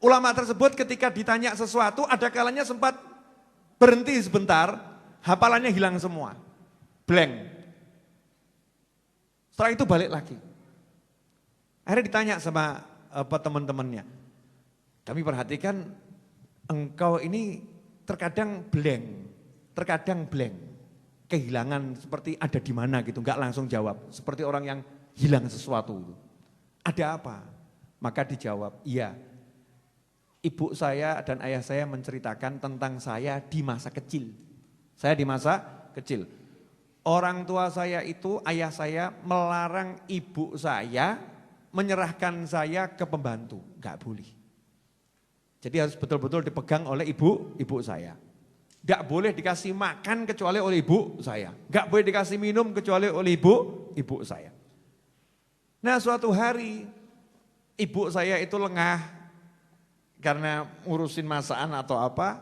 ulama tersebut ketika ditanya sesuatu, ada kalanya sempat berhenti sebentar, hafalannya hilang semua. Blank. Setelah itu balik lagi. Akhirnya ditanya sama teman-temannya. Kami perhatikan engkau ini terkadang blank. Kehilangan seperti ada di mana gitu, enggak langsung jawab. Seperti orang yang hilang sesuatu. Ada apa? Maka dijawab, iya. Ibu saya dan ayah saya menceritakan tentang saya di masa kecil. Saya di masa kecil. Orang tua saya itu, ayah saya melarang ibu saya menyerahkan saya ke pembantu. Enggak boleh. Jadi harus betul-betul dipegang oleh ibu saya. Enggak boleh dikasih makan kecuali oleh ibu saya. Enggak boleh dikasih minum kecuali oleh ibu saya. Nah suatu hari ibu saya itu lengah karena ngurusin masakan atau apa.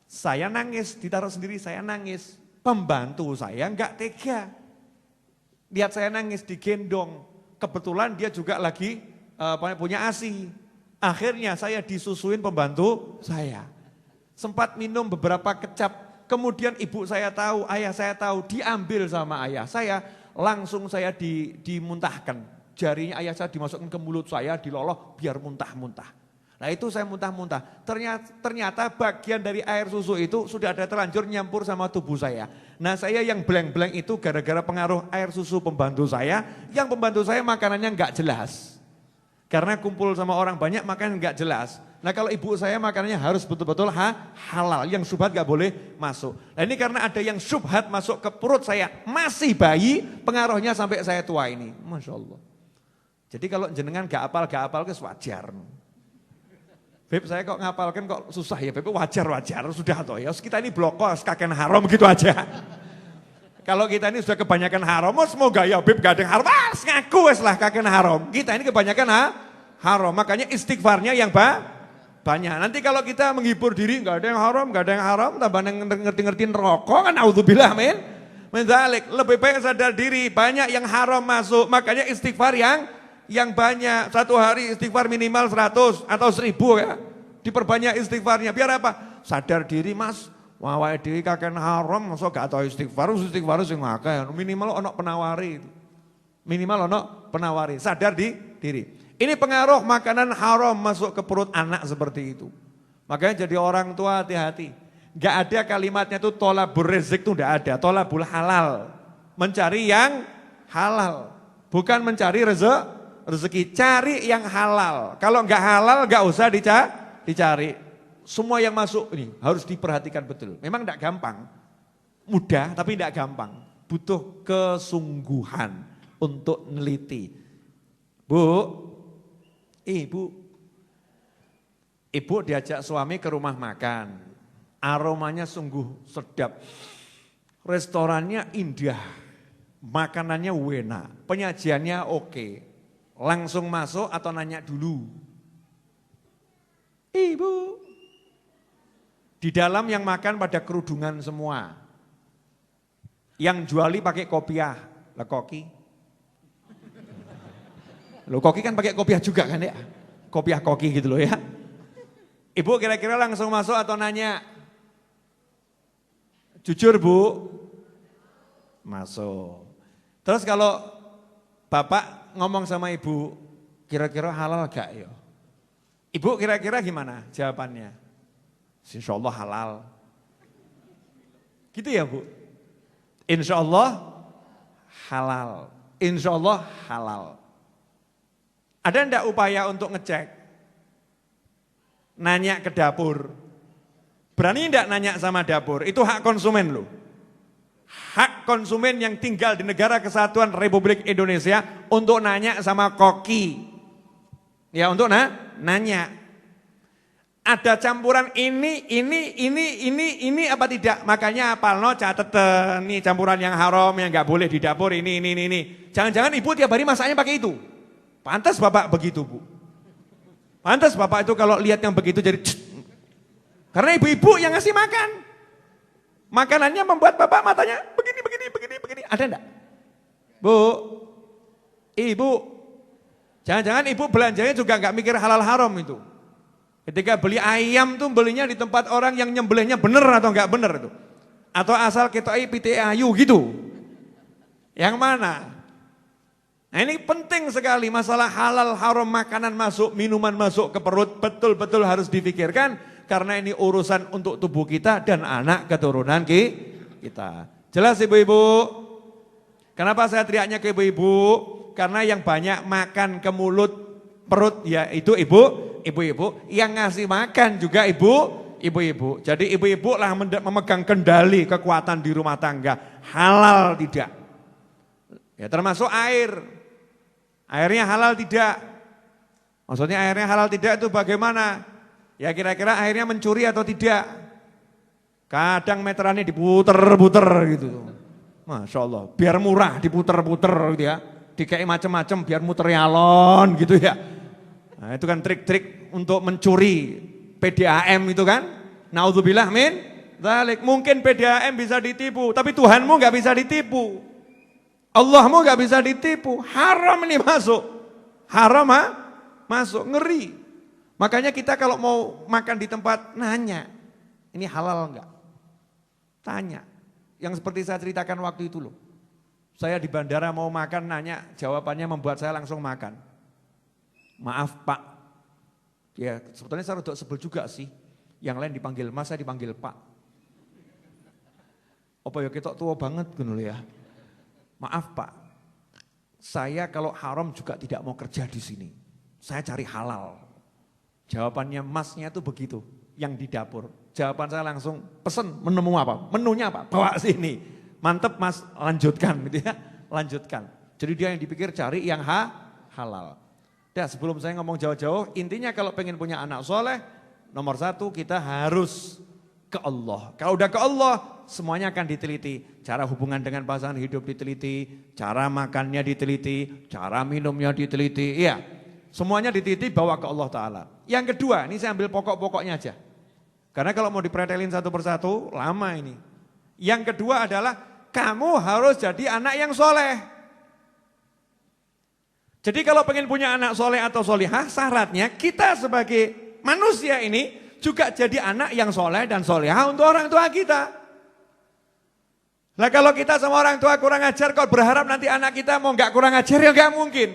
Saya nangis, ditaruh sendiri saya nangis. Pembantu saya enggak tega. Lihat saya nangis digendong. Kebetulan dia juga lagi punya ASI. Akhirnya saya disusuin pembantu saya. Sempat minum beberapa kecap. Kemudian ibu saya tahu, ayah saya tahu, diambil sama ayah saya. Langsung saya dimuntahkan. Jarinya ayah saya dimasukkan ke mulut saya, diloloh biar muntah-muntah. Nah itu saya muntah-muntah. Ternyata bagian dari air susu itu sudah ada terlanjur nyampur sama tubuh saya. Nah saya yang blank-blank itu gara-gara pengaruh air susu pembantu saya. Yang pembantu saya makanannya enggak jelas. Karena kumpul sama orang banyak makanan enggak jelas. Nah kalau ibu saya makanannya harus betul-betul halal. Yang syubhat enggak boleh masuk. Nah ini karena ada yang syubhat masuk ke perut saya. Masih bayi pengaruhnya sampai saya tua ini. Masya Allah. Jadi kalau jenengan gak apal ke wajar. Beb saya kok ngapalkan kok susah ya Beb, wajar sudah toh ya. Kita ini blokos kakek haram gitu aja. Kalau kita ini sudah kebanyakan haram, semoga ya Beb gak ada yang haram, ngaku wes lah kakek haram. Kita ini kebanyakan haram, makanya istighfarnya yang banyak. Nanti kalau kita menghibur diri gak ada yang haram, tambah ngerti-ngertiin rokok kan naudzubillah men. Mendalik, lebih baik sadar diri, banyak yang haram masuk, makanya istighfar yang banyak, satu hari istighfar minimal 100 atau 1000 ya. Diperbanyak istighfarnya, biar apa? Sadar diri mas, wawahe dhewe kakek haram, masa gak tau istighfar sing akeh, minimal ono penawari. Minimal ono penawari, sadar diri. Ini pengaruh makanan haram masuk ke perut anak seperti itu. Makanya jadi orang tua hati-hati. Gak ada kalimatnya itu tolabur rezeki itu gak ada, tolabul halal. Mencari yang halal, bukan mencari rezeki, cari yang halal. Kalau enggak halal enggak usah dicari. Semua yang masuk ini harus diperhatikan betul. Memang enggak gampang, mudah tapi enggak gampang. Butuh kesungguhan untuk neliti. Ibu diajak suami ke rumah makan. Aromanya sungguh sedap. Restorannya indah. Makanannya enak, penyajiannya oke. Langsung masuk atau nanya dulu? Ibu. Di dalam yang makan pada kerudungan semua. Yang juali pakai kopiah. Lah koki. Loh koki kan pakai kopiah juga kan ya? Kopiah koki gitu loh ya. Ibu kira-kira langsung masuk atau nanya? Jujur Bu. Masuk. Terus kalau Bapak ngomong sama ibu, kira-kira halal gak ya? Ibu kira-kira gimana jawabannya? Insya Allah halal. Gitu ya Bu? Insya Allah halal. Insya Allah halal. Ada enggak upaya untuk ngecek? Nanya ke dapur. Berani enggak nanya sama dapur? Itu hak konsumen loh. Hak konsumen yang tinggal di negara kesatuan Republik Indonesia untuk nanya sama koki. Ya untuk nanya. Ada campuran ini apa tidak? Makanya apalno cateten nih campuran yang haram yang nggak boleh di dapur ini. Jangan-jangan ibu tiap hari masaknya pakai itu. Pantas bapak begitu Bu. Pantas bapak itu kalau lihat yang begitu jadi karena ibu-ibu yang ngasih makan. Makanannya membuat bapak matanya begini. Ada enggak? Bu, ibu, jangan-jangan ibu belanjanya juga enggak mikir halal haram itu. Ketika beli ayam tuh belinya di tempat orang yang nyembelihnya bener atau enggak bener itu. Atau asal ketoi pite ayu gitu. Yang mana? Nah ini penting sekali masalah halal haram makanan masuk, minuman masuk ke perut betul-betul harus difikirkan. Karena ini urusan untuk tubuh kita dan anak keturunan kita. Jelas ibu-ibu? Kenapa saya teriaknya ke ibu-ibu? karena yang banyak makan ke mulut, perut ya itu ibu-ibu, yang ngasih makan juga ibu-ibu. Jadi ibu-ibu lah memegang kendali kekuatan di rumah tangga, halal tidak. Ya termasuk air. Airnya halal tidak. Maksudnya airnya halal tidak itu bagaimana? Ya kira-kira airnya mencuri atau tidak? Kadang meterannya diputer-puter gitu. Masya Allah, biar murah diputer-puter gitu ya. Dikai macam-macam biar muter alon gitu ya. Nah, itu kan trik-trik untuk mencuri PDAM itu kan. Naudzubillah min dzalik. Mungkin PDAM bisa ditipu, tapi Tuhanmu nggak bisa ditipu. Allahmu nggak bisa ditipu. Haram ini masuk. Haram masuk, ngeri. Makanya kita kalau mau makan di tempat nanya, ini halal enggak? Tanya. Yang seperti saya ceritakan waktu itu loh. Saya di bandara mau makan, nanya, jawabannya membuat saya langsung makan. Maaf Pak. Ya sebetulnya saya udah sebel juga sih. Yang lain dipanggil Mas, saya dipanggil Pak. Apa ya kita tua banget gitu ya. Maaf Pak, saya kalau haram juga tidak mau kerja di sini. Saya cari halal. Jawabannya Masnya tuh begitu, yang di dapur. Jawaban saya langsung, pesen menu apa? Menunya apa? Bawa sini. Mantep Mas, lanjutkan gitu ya. Lanjutkan. Jadi dia yang dipikir cari yang halal. Dan sebelum saya ngomong jauh-jauh, intinya kalau pengen punya anak soleh, nomor satu kita harus ke Allah. Kalau udah ke Allah, semuanya akan diteliti. Cara hubungan dengan pasangan hidup diteliti, cara makannya diteliti, cara minumnya diteliti. Iya, semuanya diteliti bawa ke Allah Ta'ala. Yang kedua, ini saya ambil pokok-pokoknya aja. Karena kalau mau dipretelin satu persatu, lama ini. Yang kedua adalah, kamu harus jadi anak yang soleh. Jadi kalau pengen punya anak soleh atau solihah, syaratnya kita sebagai manusia ini juga jadi anak yang soleh dan solihah untuk orang tua kita. Nah kalau kita sama orang tua kurang ajar, kalau berharap nanti anak kita mau nggak kurang ajar, ya nggak mungkin.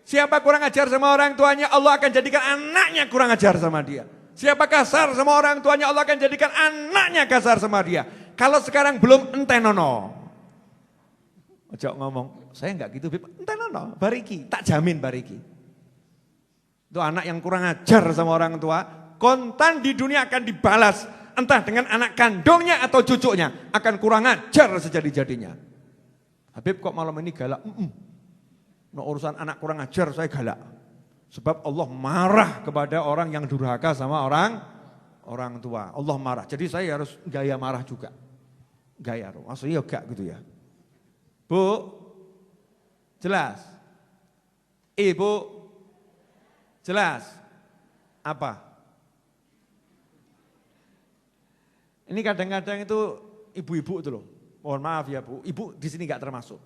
Siapa kurang ajar sama orang tuanya, Allah akan jadikan anaknya kurang ajar sama dia. Siapa kasar sama orang tuanya, Allah akan jadikan anaknya kasar sama dia. Kalau sekarang belum entenono. Ojo ngomong, saya nggak gitu, entenono, bariki, tak jamin bariki. Itu anak yang kurang ajar sama orang tua, kontan di dunia akan dibalas. Entah dengan anak kandungnya atau cucunya, akan kurang ajar sejadi-jadinya. Habib kok malam ini galak? No, urusan anak kurang ajar saya galak. Sebab Allah marah kepada orang yang durhaka sama orang tua. Allah marah, jadi saya harus gaya marah juga. Gaya, maksudnya yoga gitu ya. Bu, jelas? Ibu, jelas? Apa? Ini kadang-kadang itu ibu-ibu itu loh, mohon maaf ya Bu, ibu di sini gak termasuk.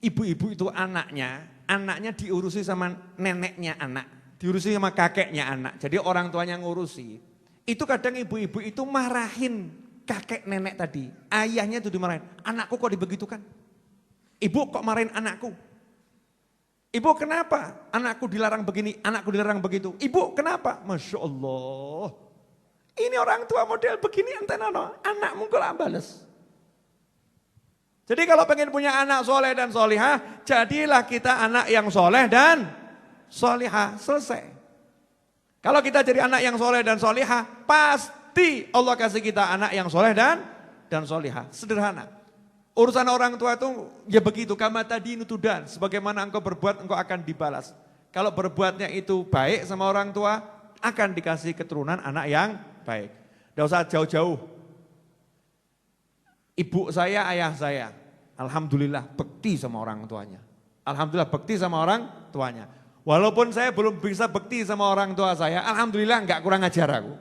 Ibu-ibu itu anaknya diurusi sama neneknya anak, diurusi sama kakeknya anak, jadi orang tuanya ngurusi. Itu kadang ibu-ibu itu marahin kakek nenek tadi, ayahnya itu dimarahin, anakku kok dibegitukan? Ibu kok marahin anakku? Ibu kenapa? Anakku dilarang begini, anakku dilarang begitu. Ibu kenapa? Masya Allah. Ini orang tua model begini ente nono, anakmu kok bales. Jadi kalau pengen punya anak soleh dan solihah, jadilah kita anak yang soleh dan solihah, selesai. Kalau kita jadi anak yang soleh dan solihah, pasti Allah kasih kita anak yang soleh dan solihah, sederhana. Urusan orang tua itu ya begitu, kama tadi nutudan, sebagaimana engkau berbuat engkau akan dibalas. Kalau berbuatnya itu baik sama orang tua, akan dikasih keturunan anak yang baik. Tidak usah jauh-jauh. Ibu saya, ayah saya, alhamdulillah bekti sama orang tuanya. Alhamdulillah bekti sama orang tuanya. Walaupun saya belum bisa bekti sama orang tua saya, alhamdulillah enggak kurang ajar aku.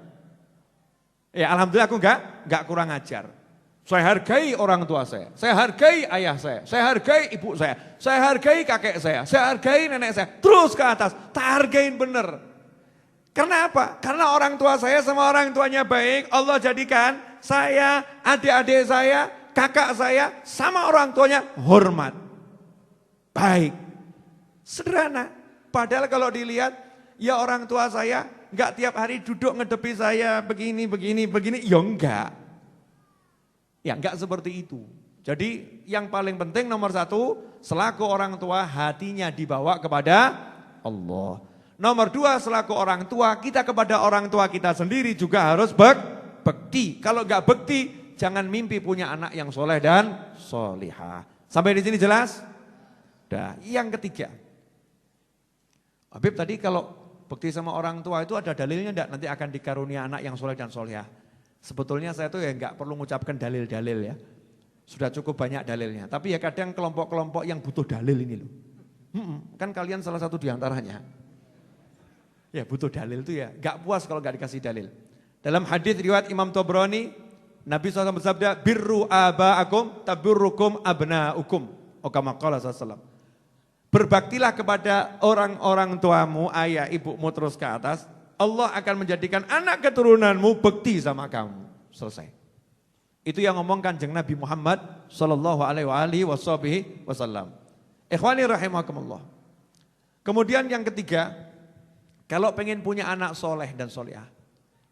Ya alhamdulillah aku enggak kurang ajar. Saya hargai orang tua saya hargai ayah saya hargai ibu saya hargai kakek saya hargai nenek saya. Terus ke atas, tak hargain bener. Karena apa? Karena orang tua saya sama orang tuanya baik, Allah jadikan saya, adik-adik saya, kakak saya, sama orang tuanya hormat. Baik. Sederhana. Padahal kalau dilihat, ya orang tua saya enggak tiap hari duduk ngedepi saya begini, ya enggak. Ya enggak seperti itu. Jadi yang paling penting nomor satu, selaku orang tua hatinya dibawa kepada Allah. Nomor dua, selaku orang tua, kita kepada orang tua kita sendiri juga harus bekti. Kalau enggak bekti, jangan mimpi punya anak yang soleh dan solihah. Sampai di sini jelas? Dah. Yang ketiga, Habib tadi kalau bekti sama orang tua itu ada dalilnya enggak? Nanti akan dikarunia anak yang soleh dan solihah. Sebetulnya saya tuh ya enggak perlu mengucapkan dalil-dalil ya. Sudah cukup banyak dalilnya. Tapi ya kadang kelompok-kelompok yang butuh dalil ini loh. Kan kalian salah satu diantaranya. Ya butuh dalil itu ya. Enggak puas kalau enggak dikasih dalil. Dalam hadis riwayat Imam Tabrani, Nabi SAW bersabda, birru aba'akum taburrukum abna'ukum. Kama qala SAW. Berbaktilah kepada orang-orang tuamu, ayah, ibumu terus ke atas. Allah akan menjadikan anak keturunanmu bekti sama kamu. Selesai. Itu yang ngomong Kanjeng Nabi Muhammad sallallahu alaihi wasallam. Ikhwani rahimakumullah. Kemudian yang ketiga, kalau pengen punya anak soleh dan solehah,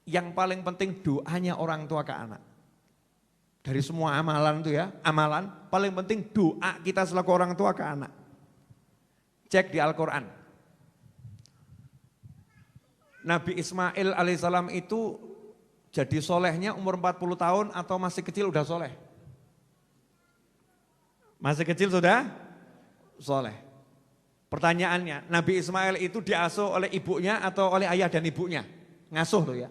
yang paling penting doanya orang tua ke anak. Dari semua amalan itu ya, amalan paling penting doa kita selaku orang tua ke anak. Cek di Al-Quran. Nabi Ismail alaihissalam itu jadi solehnya umur 40 tahun atau masih kecil udah soleh? Masih kecil sudah soleh. Pertanyaannya, Nabi Ismail itu diasuh oleh ibunya atau oleh ayah dan ibunya? Ngasuh tuh ya.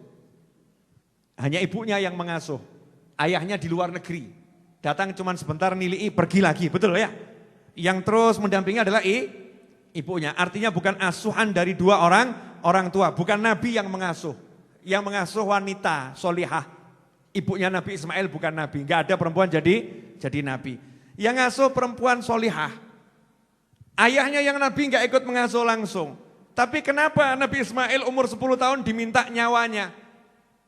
Hanya ibunya yang mengasuh. Ayahnya di luar negeri. Datang cuman sebentar nilai pergi lagi, betul ya? Yang terus mendampingi adalah ibunya. Artinya bukan asuhan dari dua orang tua, bukan Nabi yang mengasuh. Yang mengasuh wanita solihah. Ibunya Nabi Ismail bukan Nabi. Enggak ada perempuan jadi Nabi. Yang ngasuh perempuan solihah. Ayahnya yang Nabi enggak ikut mengasuh langsung. Tapi kenapa Nabi Ismail umur 10 tahun diminta nyawanya?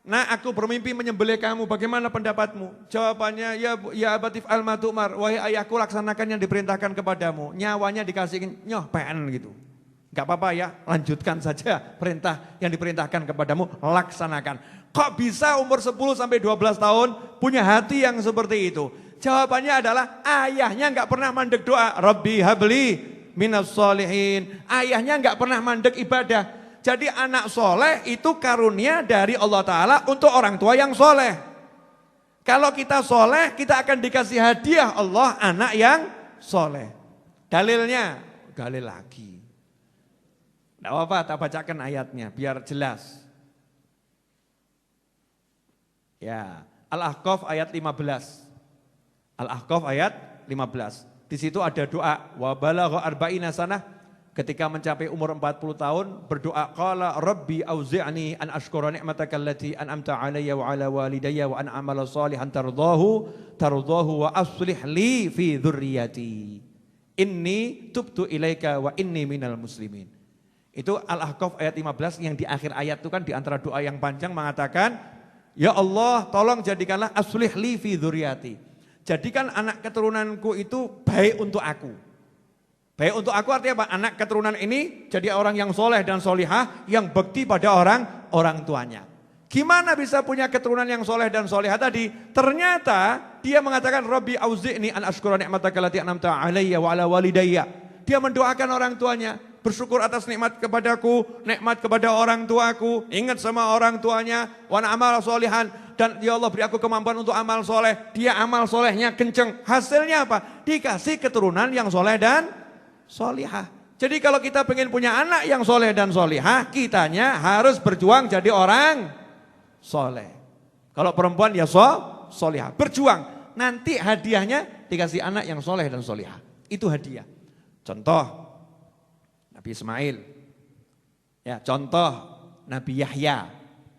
Nah, aku bermimpi menyembelih kamu, bagaimana pendapatmu? Jawabannya, ya abatif al-matumar, wahai ayahku laksanakan yang diperintahkan kepadamu. Nyawanya dikasihin, nyoh pen gitu. Gak apa-apa ya, lanjutkan saja perintah yang diperintahkan kepadamu, laksanakan. Kok bisa umur 10 sampai 12 tahun punya hati yang seperti itu? Jawabannya adalah ayahnya gak pernah mandek doa, Rabbi habli minas solihin. Ayahnya gak pernah mandek ibadah. Jadi anak soleh itu karunia dari Allah Ta'ala untuk orang tua yang soleh. Kalau kita soleh, kita akan dikasih hadiah Allah anak yang soleh. Dalilnya, dalil lagi. Tidak apa-apa, tak bacakan ayatnya biar jelas. Ya, Al-Ahqaf ayat 15. Al-Ahqaf ayat 15. Di situ ada doa, wa balagha arba'ina sanah, ketika mencapai umur 40 tahun berdoa, qala rabbi auzi'ni an ashkura ni'mataka allati an'amta 'alayya wa 'ala walidayya wa an a'mala shalihan tardahu wa aslih li fi dzurriyyati. Inni tubtu ilaika wa inni minal muslimin. Itu Al-Ahqaf ayat 15 yang di akhir ayat itu kan di antara doa yang panjang mengatakan, ya Allah tolong jadikanlah aslih li fi dzurriyyati. Jadikan anak keturunanku itu baik untuk aku. Baik untuk aku artinya apa? Anak keturunan ini jadi orang yang soleh dan solihah yang bekti pada orang tuanya. Gimana bisa punya keturunan yang soleh dan solihah tadi? Ternyata dia mengatakan Rabbi auzi'ni an ashkura ni'mataka allati an'amta 'alayya wa 'ala walidayya. Dia mendoakan orang tuanya, bersyukur atas nikmat kepadaku, nikmat kepada orang tuaku, ingat sama orang tuanya, wa amal solihan, dan ya Allah beri aku kemampuan untuk amal soleh. Dia amal solehnya kenceng, hasilnya apa? Dikasih keturunan yang soleh dan solihah. Jadi kalau kita pengen punya anak yang soleh dan solihah, kitanya harus berjuang jadi orang soleh. Kalau perempuan ya solihah, berjuang. Nanti hadiahnya dikasih anak yang soleh dan solihah. Itu hadiah. Contoh Nabi Ismail, ya contoh Nabi Yahya,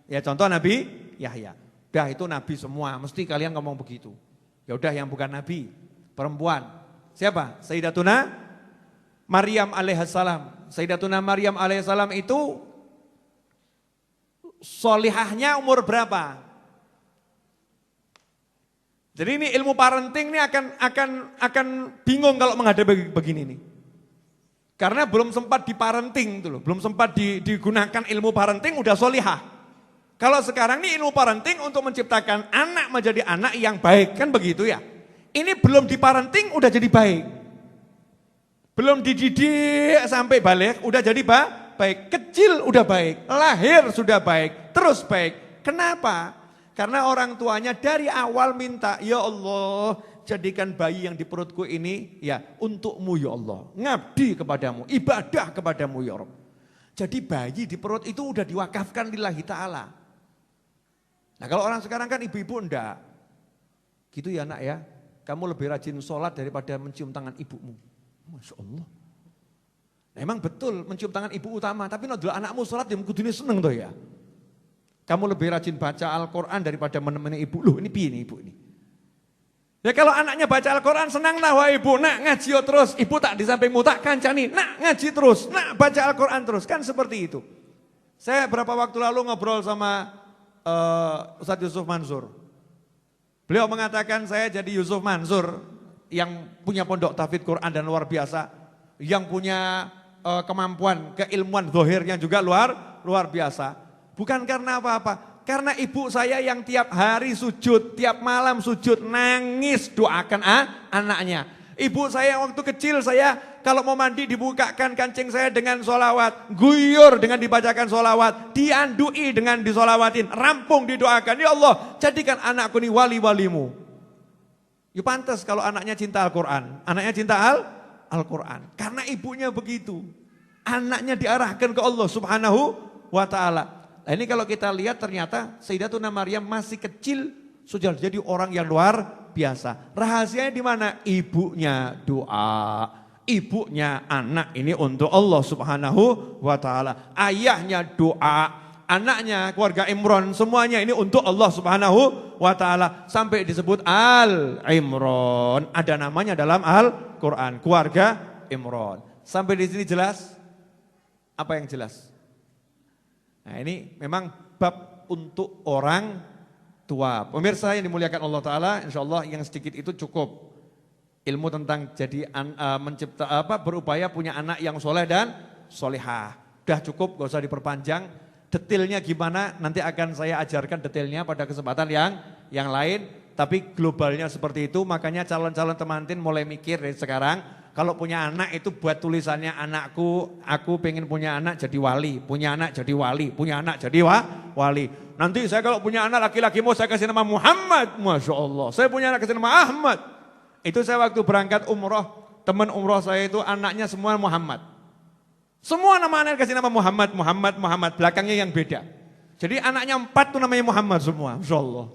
ya contoh Nabi Yahya. Dah itu Nabi semua, mesti kalian ngomong begitu. Ya udah yang bukan Nabi, perempuan. Siapa? Sayyidatuna Maryam alaihissalam. Sayyidatuna Maryam alaihissalam itu solihahnya umur berapa? Jadi ini ilmu parenting ini akan bingung kalau menghadapi begini nih. Karena belum sempat diparenting itu loh, belum sempat digunakan ilmu parenting udah solihah. Kalau sekarang ini ilmu parenting untuk menciptakan anak menjadi anak yang baik, kan begitu ya. Ini belum diparenting udah jadi baik. Belum dididik sampai balik udah jadi baik. Kecil udah baik, lahir sudah baik, terus baik. Kenapa? Karena orang tuanya dari awal minta, ya Allah, jadikan bayi yang di perutku ini ya untukmu ya Allah. Ngabdi kepadamu, ibadah kepadamu ya Rabb. Jadi bayi di perut itu udah diwakafkan lillahi ta'ala. Nah kalau orang sekarang kan ibu-ibu enggak. Gitu ya nak ya, kamu lebih rajin sholat daripada mencium tangan ibumu. Masya Allah. Nah, emang betul mencium tangan ibu utama, tapi nodol anakmu sholat yang kudune seneng toh ya. Kamu lebih rajin baca Al-Quran daripada menemani ibu. Loh ini piye nih ibu ini. Ya kalau anaknya baca Al-Quran senang lah wah ibu, nak ngaji terus. Ibu tak di sampingmu tak kancani, nak ngaji terus, nak baca Al-Quran terus. Kan seperti itu. Saya beberapa waktu lalu ngobrol sama Ustadz Yusuf Mansur. Beliau mengatakan saya jadi Yusuf Mansur yang punya pondok tahfidz Quran dan luar biasa. Yang punya kemampuan, keilmuan zahirnya juga luar biasa. Bukan karena apa-apa. Karena ibu saya yang tiap hari sujud, tiap malam sujud, nangis doakan anaknya. Ibu saya waktu kecil saya kalau mau mandi dibukakan kancing saya dengan sholawat. Guyur dengan dibacakan sholawat. Diandui dengan disolawatin. Rampung didoakan. Ya Allah jadikan anakku ini wali-walimu. Ya pantas kalau anaknya cinta Al-Quran. Anaknya cinta Al-Quran. Karena ibunya begitu. Anaknya diarahkan ke Allah subhanahu wa ta'ala. Nah ini kalau kita lihat ternyata Sayyidatuna Maryam masih kecil sudah jadi orang yang luar biasa. Rahasianya di mana? Ibunya doa, ibunya anak ini untuk Allah Subhanahu wa taala. Ayahnya doa, anaknya keluarga Imran semuanya ini untuk Allah Subhanahu wa taala. Sampai disebut Al-Imran. Ada namanya dalam Al-Qur'an, keluarga Imran. Sampai di sini jelas? Apa yang jelas? Nah ini memang bab untuk orang tua. Pemirsa yang dimuliakan Allah Ta'ala, insya Allah yang sedikit itu cukup. Ilmu tentang jadi berupaya punya anak yang soleh dan solehah. Udah cukup, gak usah diperpanjang. Detailnya gimana nanti akan saya ajarkan detailnya pada kesempatan yang lain. Tapi globalnya seperti itu, makanya calon-calon temantin mulai mikir dari sekarang. Kalau punya anak itu buat tulisannya anakku, aku pengen punya anak jadi wali, punya anak jadi wali, punya anak jadi wali. Nanti saya kalau punya anak laki-laki mau saya kasih nama Muhammad, Masya Allah. Saya punya anak kasih nama Ahmad. Itu saya waktu berangkat umroh, teman umroh saya itu anaknya semua Muhammad. Semua nama anaknya kasih nama Muhammad, belakangnya yang beda. Jadi anaknya 4 tuh namanya Muhammad semua, Masya Allah.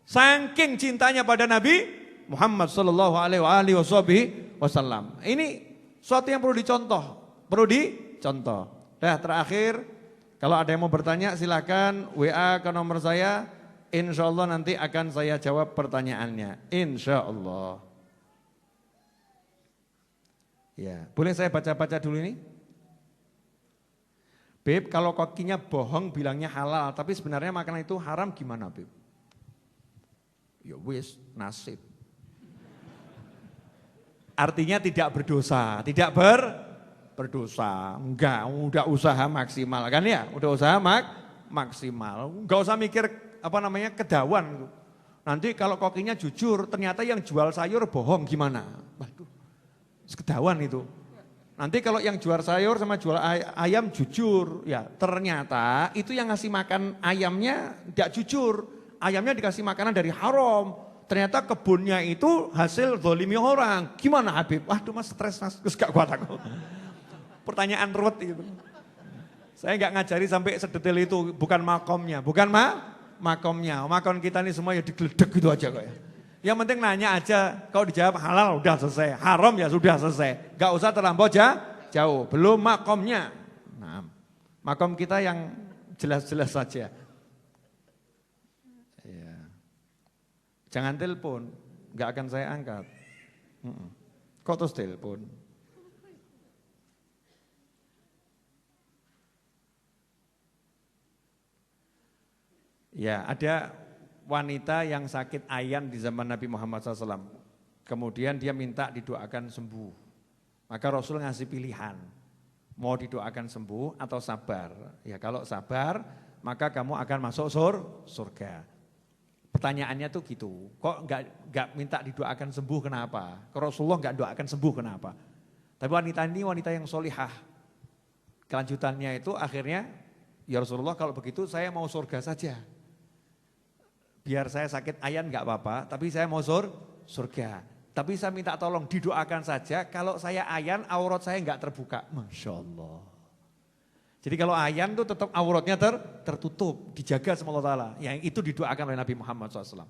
Saking cintanya pada Nabi Muhammad sallallahu alaihi wasallam. Ini suatu yang perlu dicontoh. Nah, terakhir kalau ada yang mau bertanya silakan WA ke nomor saya. Insya Allah nanti akan saya jawab pertanyaannya. Insya Allah. Ya, boleh saya baca-baca dulu ini? Beb, kalau kokinya bohong bilangnya halal, tapi sebenarnya makanan itu haram gimana, Beb? Ya wis, nasib. Artinya tidak berdosa, berdosa. Enggak, udah usaha maksimal kan ya? Udah usaha maksimal. Enggak usah mikir kedawan. Nanti kalau kokinya jujur, ternyata yang jual sayur bohong gimana? Waduh, kedawan itu. Nanti kalau yang jual sayur sama jual ayam jujur, ya ternyata itu yang ngasih makan ayamnya tidak jujur. Ayamnya dikasih makanan dari haram. Ternyata kebunnya itu hasil zolimi orang. Gimana Habib? Waduh mas stres mas, gak kuat aku. Pertanyaan ruwet itu. Saya gak ngajari sampai sedetail itu, bukan makomnya. Bukan makomnya. Makom kita ini semua ya digeledek gitu aja kok ya. Yang penting nanya aja, kalau dijawab halal udah selesai. Haram ya sudah selesai. Gak usah terlampau jauh. Belum makomnya. Nah, makom kita yang jelas-jelas saja. Jangan telepon, nggak akan saya angkat. Kok terus telepon? Ya, ada wanita yang sakit ayan di zaman Nabi Muhammad SAW. Kemudian dia minta didoakan sembuh. Maka Rasul ngasih pilihan, mau didoakan sembuh atau sabar. Ya kalau sabar, maka kamu akan masuk surga. Pertanyaannya tuh gitu, kok nggak minta didoakan sembuh kenapa? Kok Rasulullah nggak doakan sembuh kenapa? Tapi wanita ini wanita yang solihah. Kelanjutannya itu akhirnya, ya Rasulullah kalau begitu saya mau surga saja. Biar saya sakit ayan nggak apa-apa, tapi saya mau surga. Tapi saya minta tolong didoakan saja, kalau saya ayan aurat saya nggak terbuka. Masya Allah. Jadi kalau ayan tuh tetap auratnya tertutup, dijaga sama Allah Ta'ala. Yang itu didoakan oleh Nabi Muhammad SAW.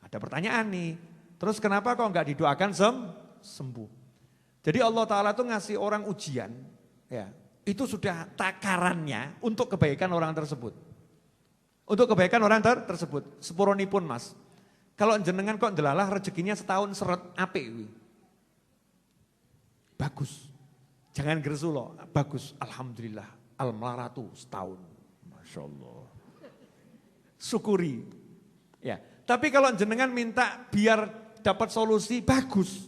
Ada pertanyaan nih, terus kenapa kok nggak didoakan sembuh? Jadi Allah Ta'ala tuh ngasih orang ujian, ya itu sudah takarannya untuk kebaikan orang tersebut. Untuk kebaikan orang tersebut, sepuronipun mas. Kalau jenengan kok ndelalah rezekinya setahun seret apik. Bagus. Jangan gersu loh, bagus. Alhamdulillah. Al-Malaratu setahun. Masya Allah. Syukuri. Ya. Tapi kalau jenengan minta biar dapat solusi, bagus.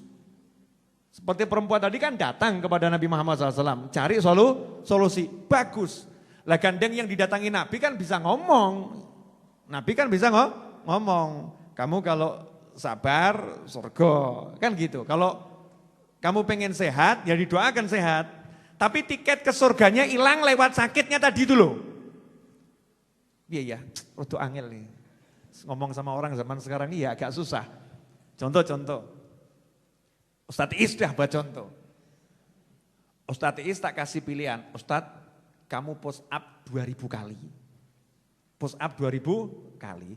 Seperti perempuan tadi kan datang kepada Nabi Muhammad SAW. Cari solusi, bagus. Lah gandeng yang didatangi Nabi kan bisa ngomong. Nabi kan bisa ngomong. Kamu kalau sabar, surga. Kan gitu. Kalau kamu pengen sehat, ya didoakan sehat. Tapi tiket ke surganya hilang lewat sakitnya tadi itu loh. Iya ya, rada angel nih. Ngomong sama orang zaman sekarang ini ya agak susah. Contoh. Ustadz Is dah buat contoh. Ustadz Is tak kasih pilihan. Ustadz, kamu push up 2000 kali. Push up 2000 kali.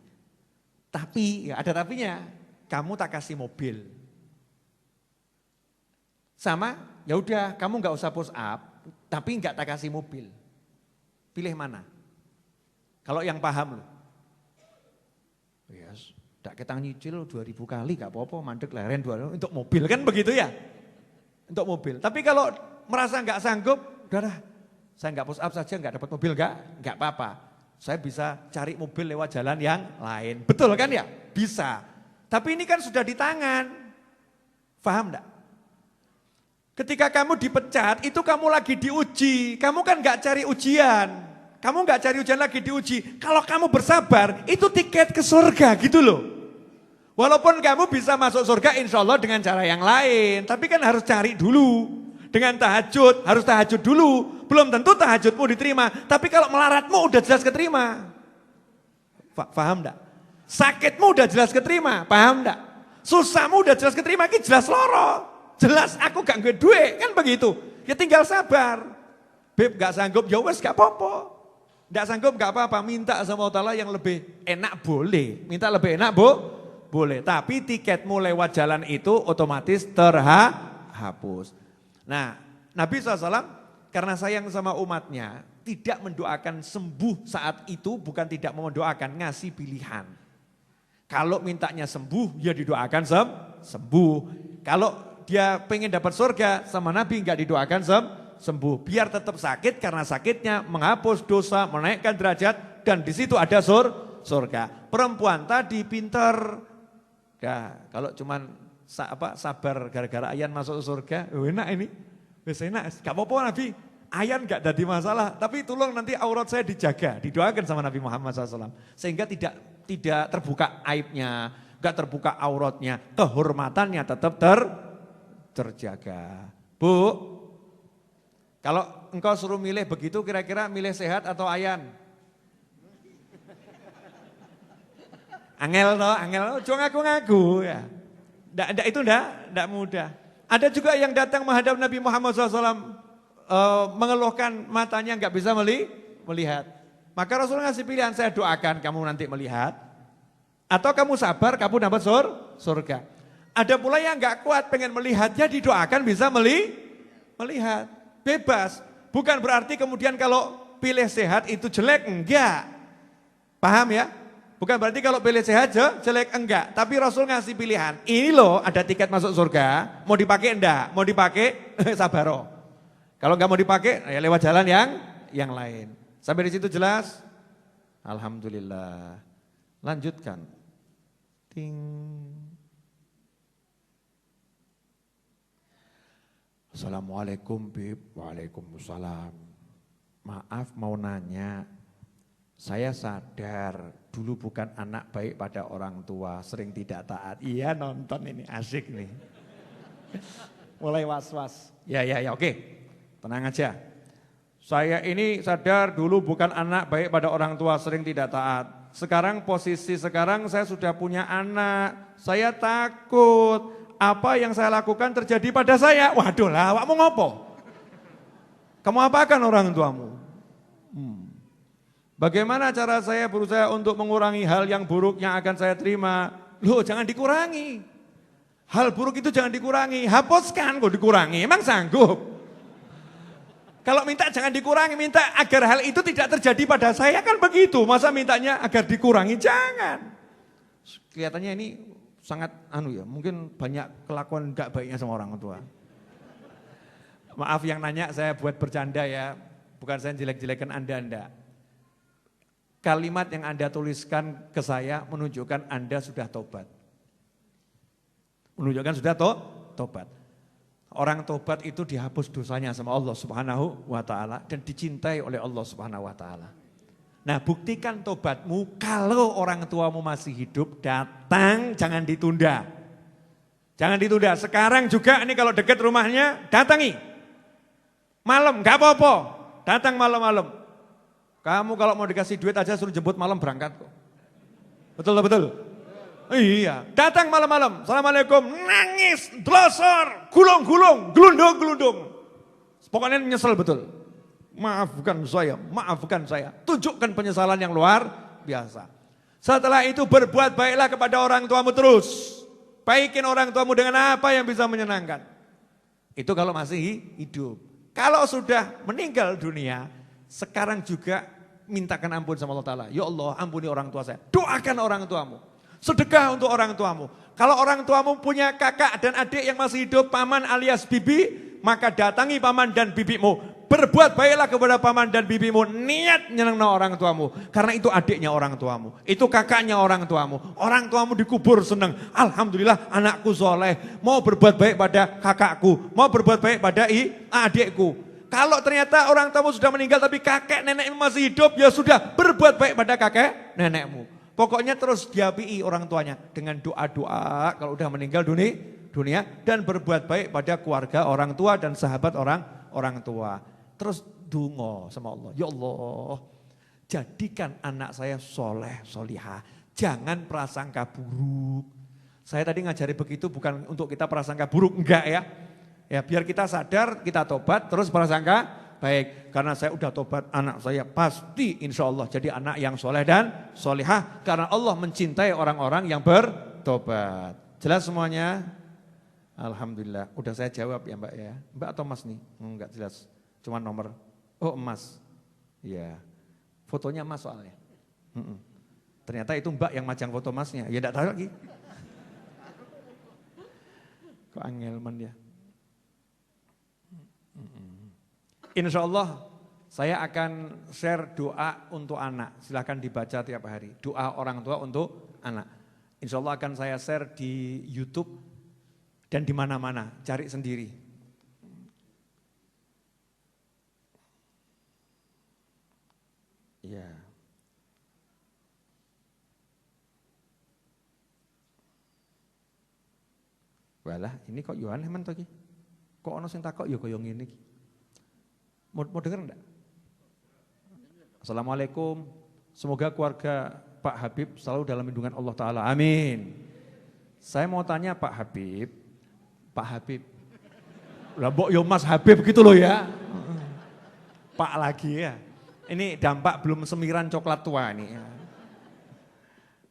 Tapi, ya ada tapinya, kamu tak kasih mobil. Sama, ya udah kamu nggak usah push up, tapi nggak tak kasih mobil. Pilih mana? Kalau yang paham loh. Yes, tak ketang nyicil 2000 kali gak apa-apa, mandek leren 2 untuk mobil kan begitu ya? Untuk mobil. Tapi kalau merasa nggak sanggup, udah saya nggak push up saja nggak dapat mobil nggak apa-apa. Saya bisa cari mobil lewat jalan yang lain. Betul kan ya? Bisa. Tapi ini kan sudah di tangan. Paham enggak? Ketika kamu dipecat, itu kamu lagi diuji. Kamu kan gak cari ujian. Kamu gak cari ujian lagi diuji. Kalau kamu bersabar, itu tiket ke surga gitu loh. Walaupun kamu bisa masuk surga insya Allah dengan cara yang lain. Tapi kan harus cari dulu. Dengan tahajud, harus tahajud dulu. Belum tentu tahajudmu diterima. Tapi kalau melaratmu udah jelas keterima. Paham enggak? Sakitmu udah jelas keterima. Paham enggak? Susahmu udah jelas keterima, ini jelas loro. Jelas aku gak nge duit, kan begitu. Ya tinggal sabar. Beb gak sanggup, ya wes gak apa-apa. Gak sanggup gak apa-apa, minta sama Allah Ta'ala yang lebih enak boleh. Minta lebih enak boleh. Tapi tiketmu lewat jalan itu otomatis terhapus. Nah Nabi SAW karena sayang sama umatnya tidak mendoakan sembuh saat itu, bukan tidak mau mendoakan, ngasih pilihan. Kalau mintanya sembuh, ya didoakan sembuh. Kalau dia pengen dapat surga sama Nabi nggak didoakan sembuh. Biar tetap sakit karena sakitnya menghapus dosa, menaikkan derajat dan di situ ada surga. Perempuan tadi pinter. Ya, kalau cuman sabar gara-gara ayan masuk surga, enak ini. Wes enak, gak apa-apa Nabi. Ayan gak jadi masalah, tapi tolong nanti aurat saya dijaga, didoakan sama Nabi Muhammad SAW. Sehingga tidak terbuka aibnya, gak terbuka auratnya, kehormatannya tetap terjaga. Bu, kalau engkau suruh milih begitu kira-kira milih sehat atau ayan? Angel cuma ngaku-ngaku ya. Itu enggak mudah. Ada juga yang datang menghadap Nabi Muhammad SAW mengeluhkan matanya enggak bisa melihat. Maka Rasulullah ngasih pilihan, saya doakan kamu nanti melihat. Atau kamu sabar, kamu dapat surga. Ada pula yang enggak kuat pengen melihat, ya didoakan bisa melihat. Bebas. Bukan berarti kemudian kalau pilih sehat itu jelek, enggak. Paham ya? Bukan berarti kalau pilih sehat jelek, enggak. Tapi Rasul ngasih pilihan. Ini loh ada tiket masuk surga, mau dipakai enggak? Mau dipakai, sabaro. Kalau enggak mau dipakai, ya lewat jalan yang lain. Sampai di situ jelas? Alhamdulillah. Lanjutkan. Ting. Assalamualaikum Bib. Waalaikumsalam. Maaf mau nanya, Saya sadar dulu bukan anak baik pada orang tua, sering tidak taat. Iya nonton ini, asik nih. Mulai was-was. Ya, oke. Tenang aja. Saya ini sadar dulu bukan anak baik pada orang tua, sering tidak taat. Sekarang posisi sekarang saya sudah punya anak. Saya takut apa yang saya lakukan terjadi pada saya. Waduh lah, awakmu ngopo? Kamu apakan orang tuamu? Bagaimana cara saya berusaha untuk mengurangi hal yang buruk yang akan saya terima? Loh, jangan dikurangi. Hal buruk itu jangan dikurangi, hapuskan kok dikurangi. Emang sanggup? Kalau minta jangan dikurangi, minta agar hal itu tidak terjadi pada saya kan begitu. Masa mintanya agar dikurangi? Jangan. Kelihatannya ini sangat mungkin banyak kelakuan enggak baiknya sama orang tua. Maaf yang nanya saya buat bercanda ya, bukan saya jelek-jelekan Anda. Kalimat yang Anda tuliskan ke saya menunjukkan Anda sudah tobat. Menunjukkan sudah tobat. Orang tobat itu dihapus dosanya sama Allah Subhanahu wa taala dan dicintai oleh Allah Subhanahu wa taala. Nah, buktikan tobatmu kalau orang tuamu masih hidup, datang, jangan ditunda. Jangan ditunda. Sekarang juga ini kalau dekat rumahnya, datangi. Malam, gak apa-apa. Datang malam-malam. Kamu kalau mau dikasih duit aja suruh jemput malam berangkat kok. Betul? Iya, datang malam-malam. Assalamualaikum, nangis, delosor, gulung-gulung, gelundung-gelundung. Pokoknya nyesel betul. Maafkan saya. Tunjukkan penyesalan yang luar biasa. Setelah itu berbuat baiklah kepada orang tuamu terus. Baikin orang tuamu dengan apa yang bisa menyenangkan. Itu kalau masih hidup. Kalau sudah meninggal dunia, sekarang juga mintakan ampun sama Allah Ta'ala. Ya Allah, ampuni orang tua saya. Doakan orang tuamu. Sedekah untuk orang tuamu. Kalau orang tuamu punya kakak dan adik yang masih hidup, paman alias bibi, maka datangi paman dan bibimu. Berbuat baiklah kepada paman dan bibimu. Niat nyenengno orang tuamu. Karena itu adiknya orang tuamu. Itu kakaknya orang tuamu. Orang tuamu dikubur senang. Alhamdulillah anakku soleh. Mau berbuat baik pada kakakku. Mau berbuat baik pada adikku. Kalau ternyata orang tuamu sudah meninggal tapi kakek nenekmu masih hidup, ya sudah berbuat baik pada kakek nenekmu. Pokoknya terus diapi orang tuanya dengan doa-doa kalau udah meninggal dunia dan berbuat baik pada keluarga orang tua dan sahabat orang tua. Terus dungo sama Allah, ya Allah jadikan anak saya soleh, solihah, jangan prasangka buruk. Saya tadi ngajari begitu bukan untuk kita prasangka buruk, enggak ya. Ya biar kita sadar, kita tobat, terus prasangka baik. Karena saya udah tobat, anak saya pasti insya Allah jadi anak yang soleh dan solihah. Karena Allah mencintai orang-orang yang bertobat. Jelas semuanya? Alhamdulillah. Udah saya jawab ya Mbak ya. Mbak atau Mas nih? Enggak jelas. Cuma nomor. Oh Mas. Iya. Fotonya Mas soalnya. Ternyata itu Mbak yang majang foto Masnya. Ya enggak tahu lagi. Kok angelman ya. Insya Allah saya akan share doa untuk anak. Silahkan dibaca tiap hari. Doa orang tua untuk anak. Insya Allah akan saya share di YouTube dan di mana-mana. Cari sendiri. Ya. Walah, ini kok Yohan men to iki? Kok ana sing takok ya kaya ngene iki. Mau denger enggak? Assalamualaikum. Semoga keluarga Pak Habib selalu dalam lindungan Allah Ta'ala. Amin. Saya mau tanya Pak Habib. Lah mbok yo Mas Habib gitu loh ya. Pak lagi ya. Ini dampak belum semiran coklat tua nih.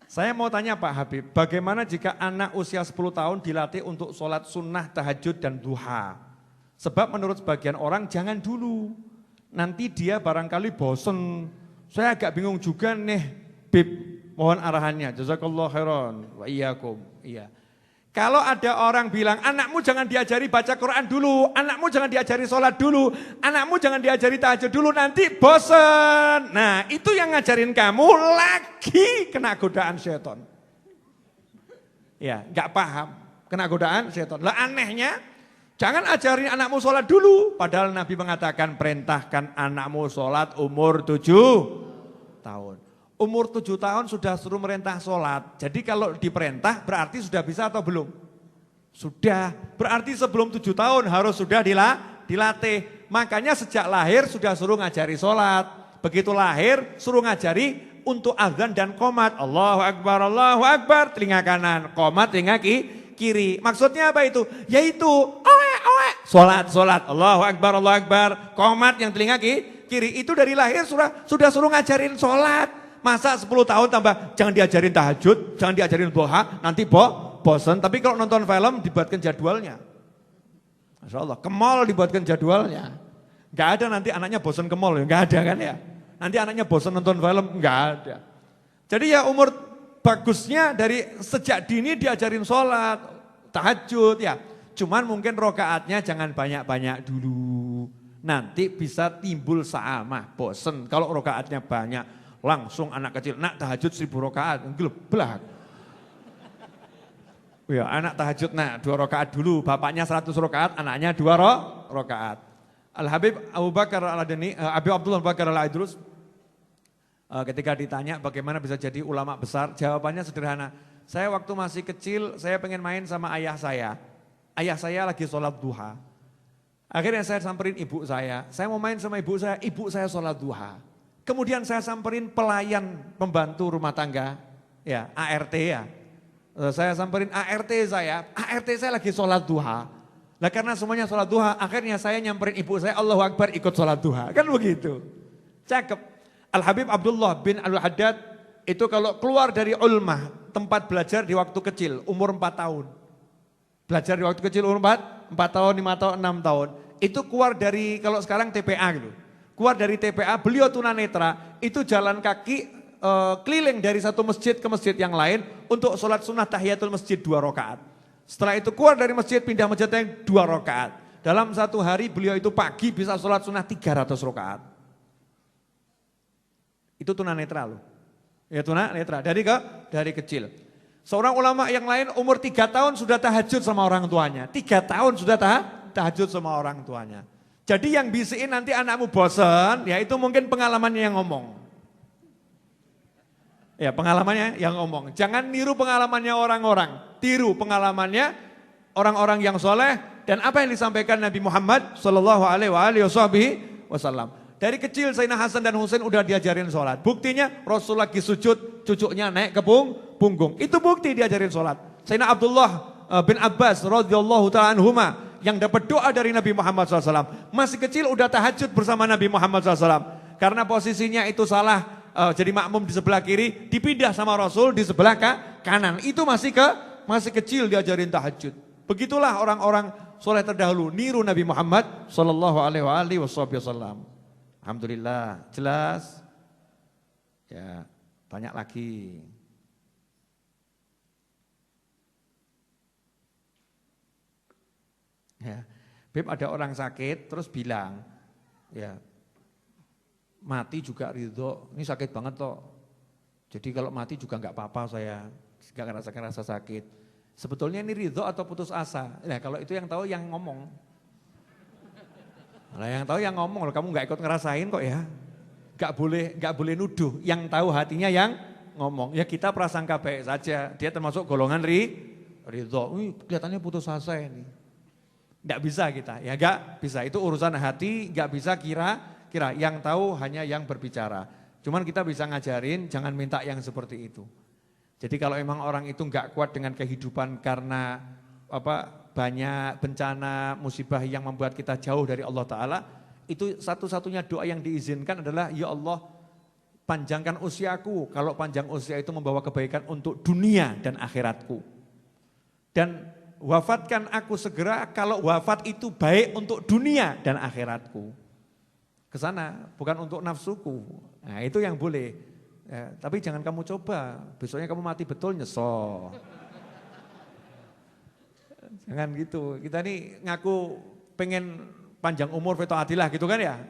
Saya mau tanya Pak Habib, bagaimana jika anak usia 10 tahun dilatih untuk sholat sunnah, tahajud dan duha? Sebab menurut sebagian orang jangan dulu, nanti dia barangkali bosen. Saya agak bingung juga nih, Bib, mohon arahannya. Jazakallah khairan wa iyyakum. Iya. Kalau ada orang bilang, anakmu jangan diajari baca Quran dulu, anakmu jangan diajari sholat dulu, anakmu jangan diajari tahajud dulu, nanti bosen. Nah itu yang ngajarin kamu lagi kena godaan syaitan. Ya, gak paham, kena godaan syaitan. Lah anehnya, jangan ajarin anakmu sholat dulu. Padahal Nabi mengatakan perintahkan anakmu sholat umur 7 tahun. Umur 7 tahun sudah suruh merintah sholat. Jadi kalau diperintah berarti sudah bisa atau belum? Sudah. Berarti sebelum 7 tahun harus sudah dilatih. Makanya sejak lahir sudah suruh ngajari sholat. Begitu lahir suruh ngajari untuk azan dan qomat. Allahu Akbar, telinga kanan. Qomat telinga kiri. Maksudnya apa itu? Yaitu oe. Sholat. Allahu Akbar. Qomat yang telinga kiri. Itu dari lahir sudah suruh ngajarin sholat. Masa 10 tahun tambah, jangan diajarin tahajud, jangan diajarin duha, nanti bosen. Tapi kalau nonton film dibuatkan jadwalnya. Masya Allah, ke mall dibuatkan jadwalnya. Gak ada nanti anaknya bosen ke mall, gak ada kan ya. Nanti anaknya bosen nonton film, gak ada. Jadi ya umur bagusnya dari sejak dini diajarin sholat, tahajud ya. Cuman mungkin rokaatnya jangan banyak-banyak dulu. Nanti bisa timbul sa'amah, bosen. Kalau rokaatnya banyak. Langsung anak kecil, nak tahajud 1000 rakaat, geleblak. Ya, anak tahajud nak 2 rakaat dulu, bapaknya 100 rakaat, anaknya 2 rakaat. Al-Habib Abu Bakar Al-Adani, Habib Abdullah Bakar Al-Idrus, ketika ditanya bagaimana bisa jadi ulama besar, jawabannya sederhana. Saya waktu masih kecil, saya pengen main sama ayah saya. Ayah saya lagi sholat duha. Akhirnya saya samperin ibu saya mau main sama ibu saya sholat duha. Kemudian saya samperin pelayan pembantu rumah tangga, ya ART ya. Saya samperin ART saya lagi sholat duha. Nah karena semuanya sholat duha, akhirnya saya nyamperin ibu saya, Allahu Akbar ikut sholat duha. Kan begitu. Cakep. Al-Habib Abdullah bin Al-Haddad itu kalau keluar dari ulmah, tempat belajar di waktu kecil, umur 4 tahun. Belajar di waktu kecil umur 4 tahun, 5 tahun, 6 tahun. Itu keluar dari, kalau sekarang TPA gitu. Keluar dari TPA, beliau tunanetra, itu jalan kaki keliling dari satu masjid ke masjid yang lain untuk sholat sunnah tahiyatul masjid 2 rakaat. Setelah itu keluar dari masjid, pindah masjid yang 2 rakaat. Dalam satu hari beliau itu pagi bisa sholat sunnah 300 rakaat. Itu tunanetra loh. Ya tunanetra, dari kecil. Seorang ulama yang lain umur 3 tahun sudah tahajud sama orang tuanya. 3 tahun sudah tahajud sama orang tuanya. Jadi yang bisiin nanti anakmu bosan, ya itu mungkin pengalamannya yang ngomong. Ya pengalamannya yang ngomong. Jangan niru pengalamannya orang-orang. Tiru pengalamannya orang-orang yang soleh. Dan apa yang disampaikan Nabi Muhammad SAW. Dari kecil Sayyidina Hasan dan Husain udah diajarin sholat. Buktinya Rasul lagi sujud, cucunya naik ke punggung. Itu bukti diajarin sholat. Sayyidina Abdullah bin Abbas radhiyallahu ta'ala anhuma yang dapat doa dari Nabi Muhammad SAW. Masih kecil udah tahajud bersama Nabi Muhammad SAW. Karena posisinya itu salah, jadi makmum di sebelah kiri, dipindah sama Rasul di sebelah kanan. Itu masih kecil diajarin tahajud. Begitulah orang-orang soleh terdahulu, niru Nabi Muhammad SAW. Alhamdulillah, jelas? Ya, tanya lagi. Ya, Beb ada orang sakit terus bilang, ya mati juga ridho, ini sakit banget toh. Jadi kalau mati juga nggak apa-apa saya, nggak ngerasa sakit. Sebetulnya ini ridho atau putus asa? Nah kalau itu yang tahu yang ngomong. Nah yang tahu yang ngomong, kamu nggak ikut ngerasain kok ya. Nggak boleh nuduh, yang tahu hatinya yang ngomong. Ya kita prasangka baik saja, dia termasuk golongan ridho. Kelihatannya putus asa ini. Nggak bisa kita, ya nggak bisa. Itu urusan hati, nggak bisa kira. Yang tahu hanya yang berbicara. Cuman kita bisa ngajarin, jangan minta yang seperti itu. Jadi kalau emang orang itu nggak kuat dengan kehidupan karena banyak bencana, musibah yang membuat kita jauh dari Allah Ta'ala, itu satu-satunya doa yang diizinkan adalah, ya Allah panjangkan usiaku. Kalau panjang usia itu membawa kebaikan untuk dunia dan akhiratku. Dan wafatkan aku segera kalau wafat itu baik untuk dunia dan akhiratku. Kesana, bukan untuk nafsuku. Nah itu yang boleh. Ya, tapi jangan kamu coba, besoknya kamu mati betul nyesel. Jangan gitu, kita nih ngaku pengen panjang umur ta'atillah gitu kan ya.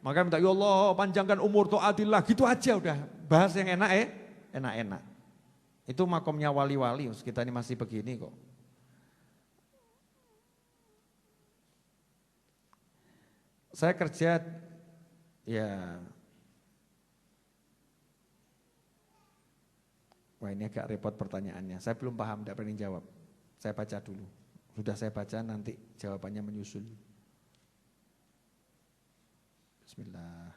Maka minta, ya Allah panjangkan umur ta'atillah, gitu aja udah. Bahas yang enak. Itu makomnya wali-wali, kita ini masih begini kok. Saya kerja ya Wah ini agak repot pertanyaannya. Saya belum paham, tidak berani jawab. Saya baca dulu. Sudah saya baca, nanti jawabannya menyusul. Bismillah.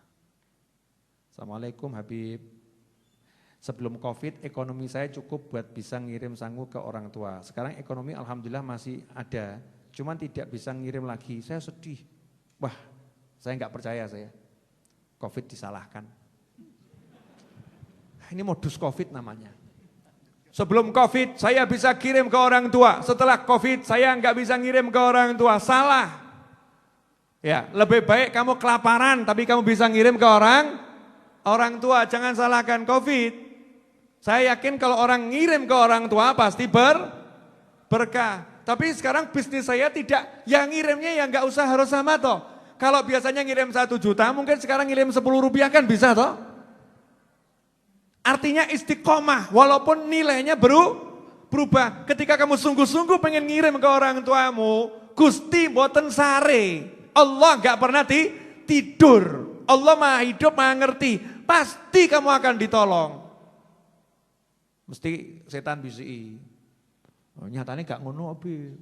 Assalamualaikum Habib. Sebelum Covid, ekonomi saya cukup buat bisa ngirim sangu ke orang tua. Sekarang ekonomi alhamdulillah masih ada, cuman tidak bisa ngirim lagi. Saya sedih. Wah, saya nggak percaya saya. Covid disalahkan. Ini modus Covid namanya. Sebelum Covid saya bisa kirim ke orang tua. Setelah Covid saya nggak bisa ngirim ke orang tua. Salah. Ya, lebih baik kamu kelaparan tapi kamu bisa ngirim ke orang tua. Jangan salahkan Covid. Saya yakin kalau orang ngirim ke orang tua pasti berkah. Tapi sekarang bisnis saya tidak. Yang ngirimnya ya nggak usah harus sama toh. Kalau biasanya ngirim 1 juta, mungkin sekarang ngirim 10 rupiah kan bisa toh. Artinya istiqomah, walaupun nilainya berubah. Ketika kamu sungguh-sungguh pengen ngirim ke orang tuamu, Gusti mboten sare. Allah gak pernah tidur. Allah maha hidup, maha ngerti. Pasti kamu akan ditolong. Mesti setan bisi. Oh, nyatanya gak ngono abi.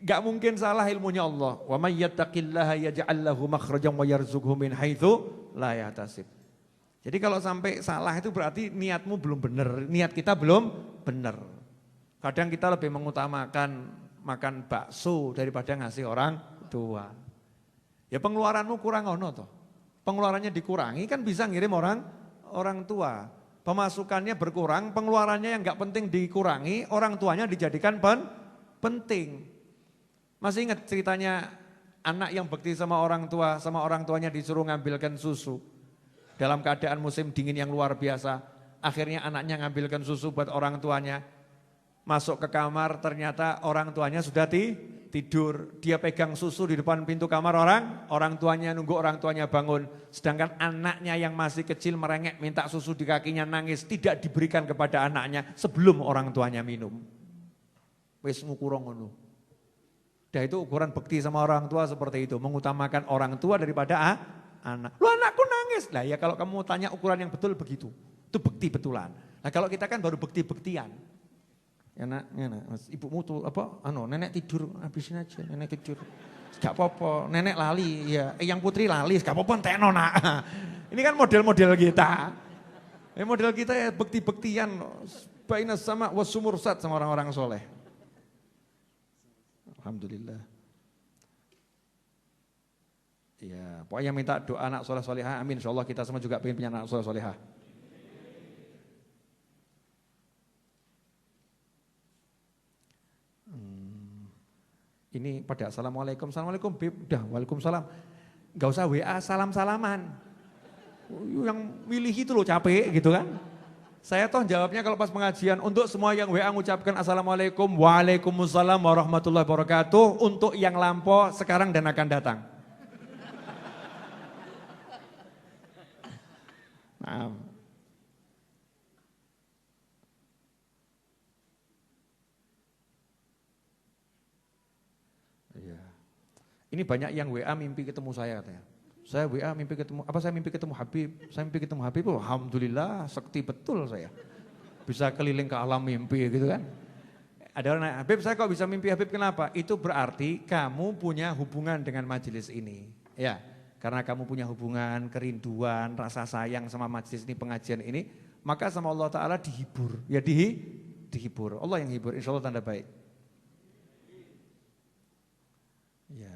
Gak mungkin salah ilmunya Allah. Wa may yattaqillaha yaj'al lahu makhrajan wa yarzuqhu min haitsu la yahtasib. Jadi kalau sampai salah itu berarti niatmu belum benar, niat kita belum benar. Kadang kita lebih mengutamakan makan bakso daripada ngasih orang tua. Ya pengeluaranmu kurang ono toh. Pengeluarannya dikurangi kan bisa ngirim orang tua. Pemasukannya berkurang, pengeluarannya yang enggak penting dikurangi, orang tuanya dijadikan penting. Masih ingat ceritanya anak yang bakti sama orang tuanya disuruh ngambilkan susu. Dalam keadaan musim dingin yang luar biasa, akhirnya anaknya ngambilkan susu buat orang tuanya. Masuk ke kamar, ternyata orang tuanya sudah tidur. Dia pegang susu di depan pintu kamar orang tuanya nunggu orang tuanya bangun. Sedangkan anaknya yang masih kecil merengek minta susu di kakinya nangis. Tidak diberikan kepada anaknya sebelum orang tuanya minum. Wis ngukurong ngono. Dan itu ukuran bekti sama orang tua seperti itu. Mengutamakan orang tua daripada anak. Lu anakku nangis. Lah ya kalau kamu tanya ukuran yang betul begitu. Itu bekti betulan. Nah kalau kita kan baru bekti-bektian. Ya nak, ibumu tuh nenek tidur, habisin aja nenek tidur. Gak apa-apa, nenek lali, ya yang putri lali, gak apa-apa enteno nak. Ini kan model-model kita. Model kita ya bekti-bektian. Baina sama wasumursat sama orang-orang soleh. Alhamdulillah. Ya, pokoknya minta doa anak soleh solehah, amin. Insyaallah kita semua juga pengen punya anak soleh solehah. Ini pada assalamualaikum, assalamualaikum Bib, udah waalaikumsalam. Gak usah WA salam-salaman. Yang milih itu loh capek gitu kan. Saya toh jawabnya kalau pas pengajian, untuk semua yang WA mengucapkan assalamualaikum, waalaikumsalam warahmatullahi wabarakatuh. Untuk yang lampau sekarang dan akan datang. Maaf. Iya. Ini banyak yang WA mimpi ketemu saya katanya. Saya WA mimpi ketemu, saya mimpi ketemu Habib. Saya mimpi ketemu Habib, alhamdulillah sakti betul saya. Bisa keliling ke alam mimpi gitu kan. Ada orang nanya, Habib saya kok bisa mimpi Habib kenapa? Itu berarti kamu punya hubungan dengan majelis ini. Ya, karena kamu punya hubungan, kerinduan, rasa sayang sama majelis ini, pengajian ini. Maka sama Allah Ta'ala dihibur. Ya dihibur, Allah yang hibur, insya Allah tanda baik. Ya.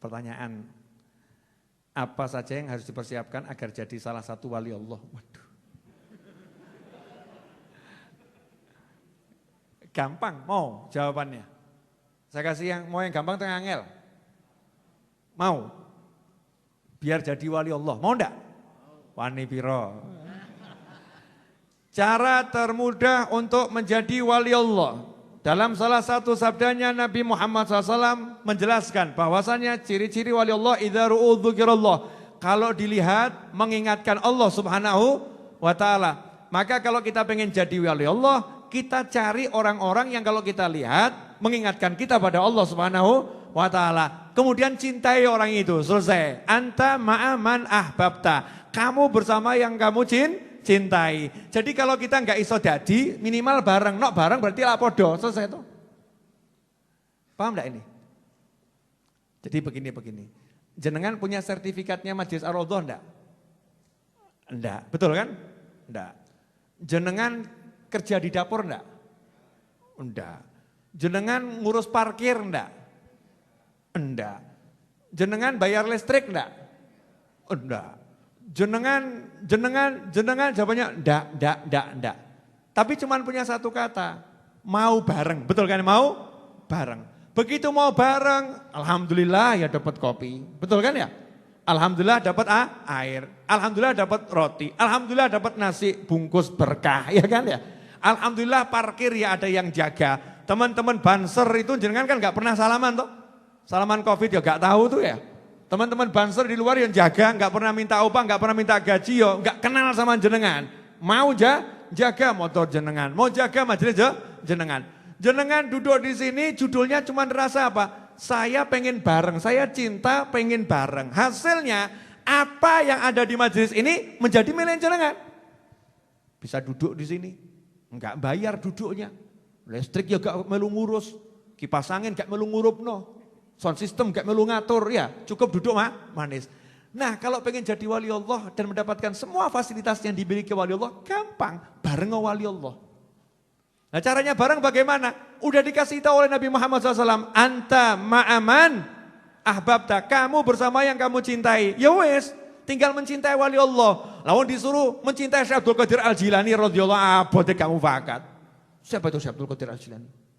Pertanyaan, apa saja yang harus dipersiapkan agar jadi salah satu wali Allah? Waduh. Gampang, mau jawabannya? Saya kasih yang mau yang gampang tengah angel. Mau? Biar jadi wali Allah, mau enggak? Wani piro. Cara termudah untuk menjadi wali Allah. Dalam salah satu sabdanya Nabi Muhammad SAW menjelaskan bahwasannya ciri-ciri wali Allah idza ru'u dzikirallah. Kalau dilihat mengingatkan Allah Subhanahu wa taala. Maka kalau kita pengen jadi wali Allah, kita cari orang-orang yang kalau kita lihat mengingatkan kita pada Allah Subhanahu wa ta'ala. Kemudian cintai orang itu, selesai. Anta ma'aman ahbabta. Kamu bersama yang kamu cintai. Jadi kalau kita nggak iso dadi, minimal bareng. Nok bareng berarti lah podo, selesai tuh. Paham enggak ini? Jadi begini. Jenengan punya sertifikatnya Majelis Ar-Raudhah enggak? Enggak, betul kan? Enggak. Jenengan kerja di dapur enggak? Enggak. Jenengan ngurus parkir enggak? Enggak. Jenengan bayar listrik enggak? Enggak. Jenengan jawabannya enggak. Tapi cuman punya satu kata, mau bareng. Betul kan, mau bareng. Begitu mau bareng, alhamdulillah ya dapat kopi. Betul kan ya? Alhamdulillah dapat air. Alhamdulillah dapat roti. Alhamdulillah dapat nasi bungkus berkah, ya kan ya? Alhamdulillah parkir ya ada yang jaga. Teman-teman banser itu jenengan kan enggak pernah salaman toh? Salaman Covid ya enggak tahu tuh ya. Teman-teman banser di luar yang jaga, nggak pernah minta upah, nggak pernah minta gaji, yo, nggak kenal sama jenengan. Mau jaga motor jenengan, mau jaga majelis jenengan. Jenengan duduk di sini, judulnya cuma rasa apa? Saya pengen bareng, saya cinta pengen bareng. Hasilnya apa yang ada di majelis ini menjadi milik jenengan. Bisa duduk di sini, nggak bayar duduknya. Listrik ya nggak melu ngurus, kipas angin nggak melu ngurup no. Sound system gak melu ngatur, ya cukup duduk manis. Nah kalau pengen jadi wali Allah dan mendapatkan semua fasilitas yang dimiliki wali Allah, gampang, bareng wali Allah. Nah caranya bareng bagaimana? Udah dikasih tahu oleh Nabi Muhammad SAW, anta ma'aman ahbabta, kamu bersama yang kamu cintai. Ya wes, tinggal mencintai wali Allah. Lalu disuruh mencintai Syekh Abdul Qadir Al-Jilani radhiyallahu anhu, kamu fakat. Siapa itu Syekh Abdul Qadir Al-Jilani?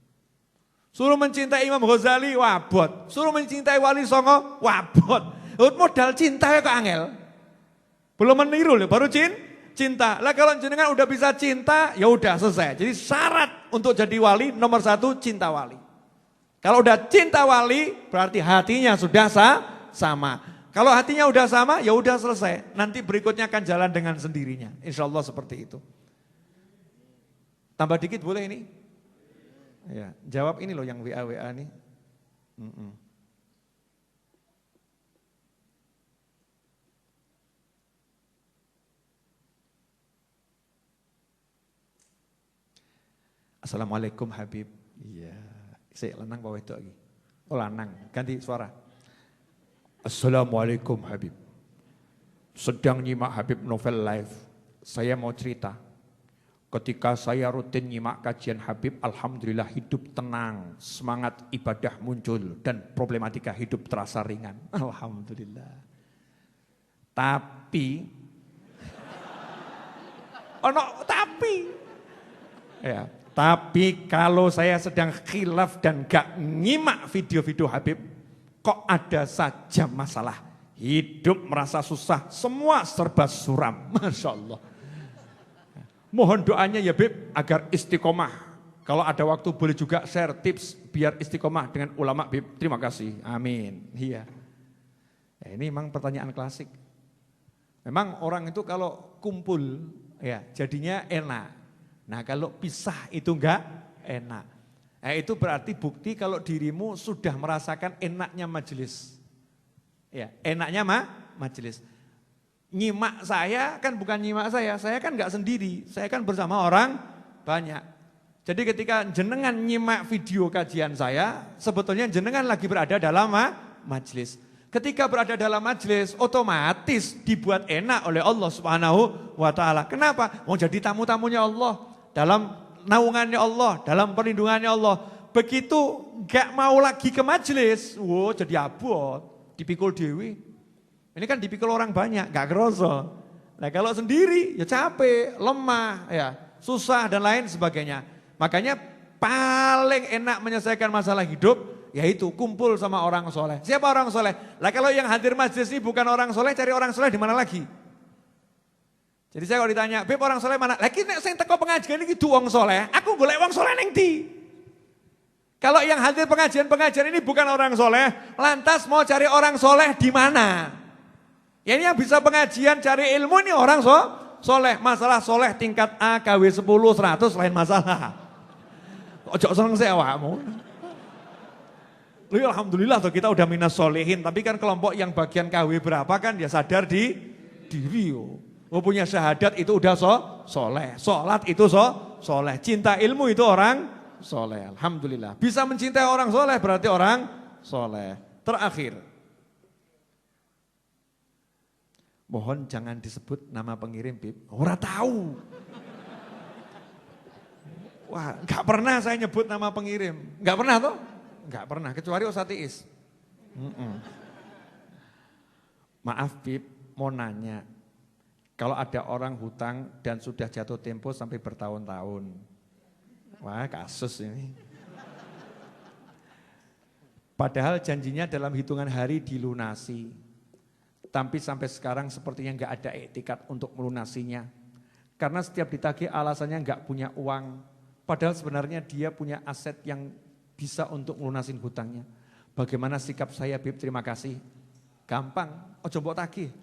Suruh mencintai Imam Ghazali, wabot. Suruh mencintai Wali Songo, wabot. Modal cinta ya kok angel. Belum meniru loh, baru cinta. Lah kalau jenengan udah bisa cinta, ya udah selesai. Jadi syarat untuk jadi wali nomor 1 cinta wali. Kalau udah cinta wali, berarti hatinya sudah sama. Kalau hatinya udah sama, ya udah selesai. Nanti berikutnya akan jalan dengan sendirinya. Insya Allah seperti itu. Tambah dikit boleh ini? Ya, jawab ini loh yang WA nih. Assalamualaikum Habib. Iya, saya lanang bawa itu lagi. Oh lanang, ganti suara. Assalamualaikum Habib. Sedang nyimak Habib Novel Live. Saya mau cerita. Ketika saya rutin nyimak kajian Habib, alhamdulillah hidup tenang, semangat ibadah muncul, dan problematika hidup terasa ringan. Alhamdulillah. Tapi, tapi kalau saya sedang khilaf dan gak nyimak video-video Habib, kok ada saja masalah. Hidup merasa susah, semua serba suram. Masya Allah. Mohon doanya ya Bib agar istiqomah. Kalau ada waktu boleh juga share tips biar istiqomah dengan ulama Bib. Terima kasih. Amin. Iya. Ya, ini memang pertanyaan klasik. Memang orang itu kalau kumpul ya jadinya enak. Nah kalau pisah itu enggak enak. Nah, itu berarti bukti kalau dirimu sudah merasakan enaknya majelis. Ya, enaknya majelis. Nyimak saya kan bukan nyimak saya kan enggak sendiri, saya kan bersama orang banyak. Jadi ketika jenengan nyimak video kajian saya, sebetulnya jenengan lagi berada dalam majelis. Ketika berada dalam majelis, otomatis dibuat enak oleh Allah Subhanahu wa Ta'ala. Kenapa? Mau jadi tamu-tamunya Allah, dalam naungannya Allah, dalam perlindungannya Allah. Begitu enggak mau lagi ke majelis, jadi abot, dipikul dewi. Ini kan dipikul orang banyak, gak kerasa. Nah kalau sendiri ya capek, lemah, ya susah dan lain sebagainya. Makanya paling enak menyelesaikan masalah hidup, yaitu kumpul sama orang soleh. Siapa orang soleh? Lah kalau yang hadir majelis ini bukan orang soleh, cari orang soleh di mana lagi? Jadi saya kalau ditanya, Beb orang soleh mana? Lagi saya teko pengajian ini wong soleh, aku golek wong soleh neng di. Kalau yang hadir pengajian ini bukan orang soleh, lantas mau cari orang soleh di mana? Ya ini yang bisa pengajian cari ilmu ini orang soleh. Masalah soleh tingkat A, KW 10, 100 lain masalah. Ojo seneng saya awakmu. Loh, alhamdulillah tuh kita udah minas solehin, tapi kan kelompok yang bagian KW berapa kan dia sadar di diri. Oh punya syahadat itu udah soleh, sholat itu soleh, cinta ilmu itu orang soleh. Alhamdulillah. Bisa mencintai orang soleh berarti orang soleh. Terakhir, mohon jangan disebut nama pengirim, Bib. Ora tahu. Wah, nggak pernah saya nyebut nama pengirim. Nggak pernah toh? Nggak pernah, kecuali Ustaz Iis. Maaf Bib, mau nanya. Kalau ada orang hutang dan sudah jatuh tempo sampai bertahun-tahun. Wah, kasus ini. Padahal janjinya dalam hitungan hari dilunasi. Tapi sampai sekarang sepertinya nggak ada etikat untuk melunasinya. Karena setiap ditagih alasannya nggak punya uang. Padahal sebenarnya dia punya aset yang bisa untuk melunasin hutangnya. Bagaimana sikap saya, Bib? Terima kasih. Gampang, ojo mbok tagih.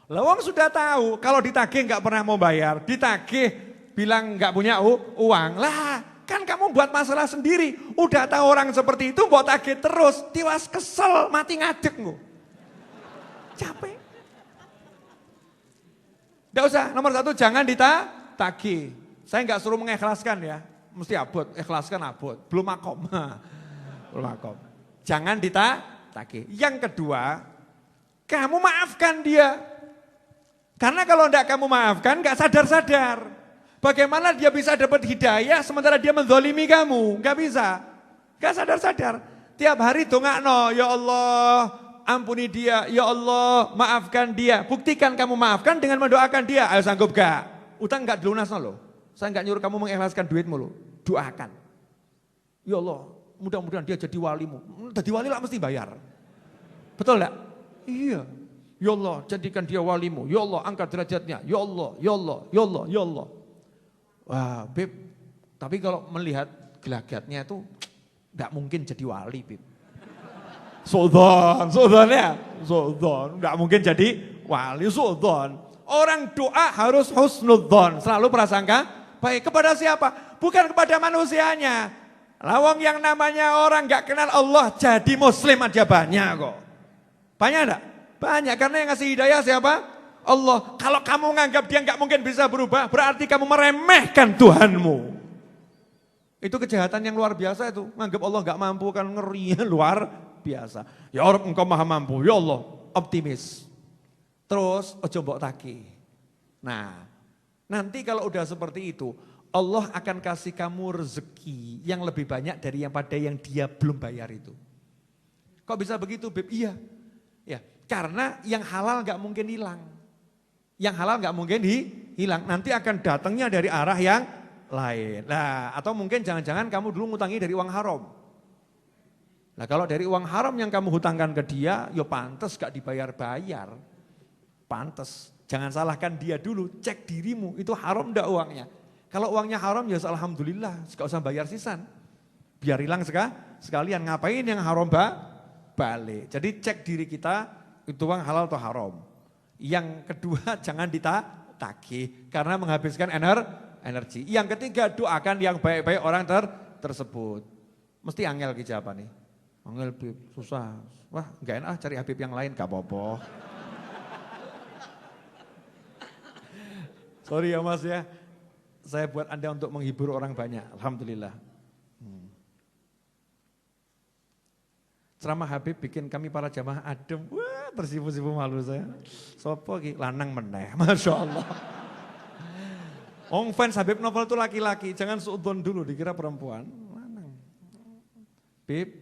Lawang sudah tahu kalau ditagih nggak pernah mau bayar, ditagih bilang nggak punya uang. Lah, kan kamu buat masalah sendiri. Udah tahu orang seperti itu mbok tagih terus, tiwas kesel, mati ngadeg nggo. Capek. Nggak usah, nomor 1 jangan ditagih. Saya nggak suruh mengikhlaskan ya, mesti abot, ikhlaskan abot, belum makom. Belum makom. Jangan ditagih. Yang kedua, kamu maafkan dia. Karena kalau enggak kamu maafkan, enggak sadar-sadar. Bagaimana dia bisa dapat hidayah sementara dia menzolimi kamu? Enggak bisa. Enggak sadar-sadar. Tiap hari dongakno, ya Allah ampuni dia, ya Allah maafkan dia. Buktikan kamu maafkan dengan mendoakan dia. Ayo sanggup gak? Utang enggak dilunasno loh. Saya enggak nyuruh kamu mengikhlaskan duitmu loh. Doakan. Ya Allah, mudah-mudahan dia jadi walimu. Jadi wali lah mesti bayar. Betul enggak? Iya. Ya Allah, jadikan dia walimu. Ya Allah, angkat derajatnya. Ya Allah, ya Allah, ya Allah, ya Allah. Wah, Bib. Tapi kalau melihat gelagatnya itu enggak mungkin jadi wali, Bib. Sodon ya. Sodon, enggak mungkin jadi wali, sodon. Orang doa harus husnudzon, selalu prasangka baik. Kepada siapa? Bukan kepada manusianya. Lawang yang namanya orang enggak kenal Allah jadi muslim aja banyak kok. Banyak enggak? Banyak, karena yang ngasih hidayah siapa? Allah. Kalau kamu menganggap dia nggak mungkin bisa berubah, berarti kamu meremehkan Tuhanmu. Itu kejahatan yang luar biasa itu. Menganggap Allah nggak mampu, kan ngeri luar biasa. Ya Allah, engkau maha mampu. Ya Allah, optimis. Terus ojo mbok tagih. Nah, nanti kalau udah seperti itu, Allah akan kasih kamu rezeki yang lebih banyak dari yang dia belum bayar itu. Kok bisa begitu, Beb? Iya. Ya, karena yang halal nggak mungkin hilang. Yang halal nggak mungkin hilang. Nanti akan datangnya dari arah yang lain. Nah, atau mungkin jangan-jangan kamu dulu ngutangi dari uang haram. Nah, kalau dari uang haram yang kamu hutangkan ke dia, ya pantas gak dibayar-bayar. Pantas. Jangan salahkan dia dulu, cek dirimu, itu haram enggak uangnya. Kalau uangnya haram ya alhamdulillah, gak usah bayar sisan. Biar hilang sekalian, ngapain yang haram balik. Jadi cek diri kita, itu uang halal atau haram. Yang kedua jangan ditagih karena menghabiskan energi. Yang ketiga doakan yang baik-baik orang tersebut. Mesti angel ki jawaban nih. Angel Bib, susah. Wah enggak enak cari Habib yang lain, gak apa-apa. Sorry ya Mas ya. Saya buat Anda untuk menghibur orang banyak. Alhamdulillah. Ceramah Habib bikin kami para jamaah adem. Wah, tersipu-sipu malu saya. Sopo ki lanang meneh. Masya Allah. Fans Habib Novel itu laki-laki. Jangan suudon dulu dikira perempuan. Lanang. Bib,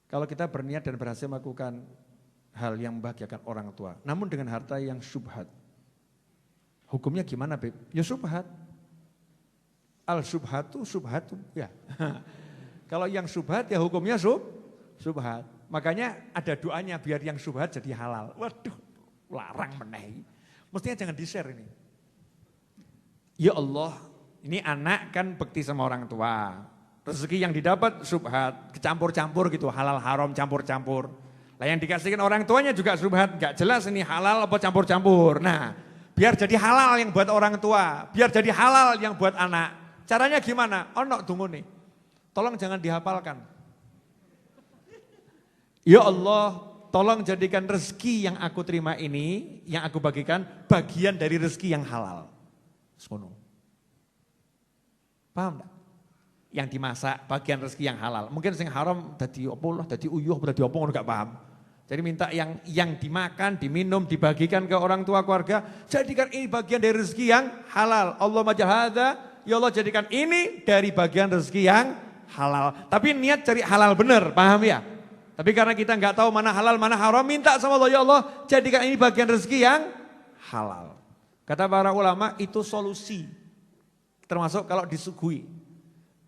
kalau kita berniat dan berhasil melakukan hal yang membahagiakan orang tua. Namun dengan harta yang syubhat. Hukumnya gimana Bib? Ya syubhat. Al-syubhatu syubhatu. Ya. Kalau yang syubhat ya hukumnya syubhat. Makanya ada doanya biar yang syubhat jadi halal. Waduh, larang meneh. Mestinya jangan di-share ini. Ya Allah, ini anak kan bekti sama orang tua. Rezeki yang didapat syubhat, kecampur-campur gitu, halal haram campur-campur. Lah yang dikasihkan orang tuanya juga syubhat, enggak jelas ini halal apa campur-campur. Nah, biar jadi halal yang buat orang tua, biar jadi halal yang buat anak. Caranya gimana? Ono tunggu nih. tolong jangan dihafalkan. Ya Allah, tolong jadikan rezeki yang aku terima ini, yang aku bagikan, bagian dari rezeki yang halal. Sono. Paham enggak? Yang dimasak, bagian rezeki yang halal. Mungkin yang haram, dadi apa lah, dadi uyuh, dadi apa, enggak paham. Jadi minta yang dimakan, diminum, dibagikan ke orang tua keluarga, jadikan ini bagian dari rezeki yang halal. Allahumma jahada, ya Allah jadikan ini dari bagian rezeki yang halal. Tapi niat cari halal benar, paham ya? Tapi karena kita nggak tahu mana halal, mana haram, minta sama Allah, ya Allah jadikan ini bagian rezeki yang halal. Kata para ulama itu solusi, termasuk kalau disuguhi.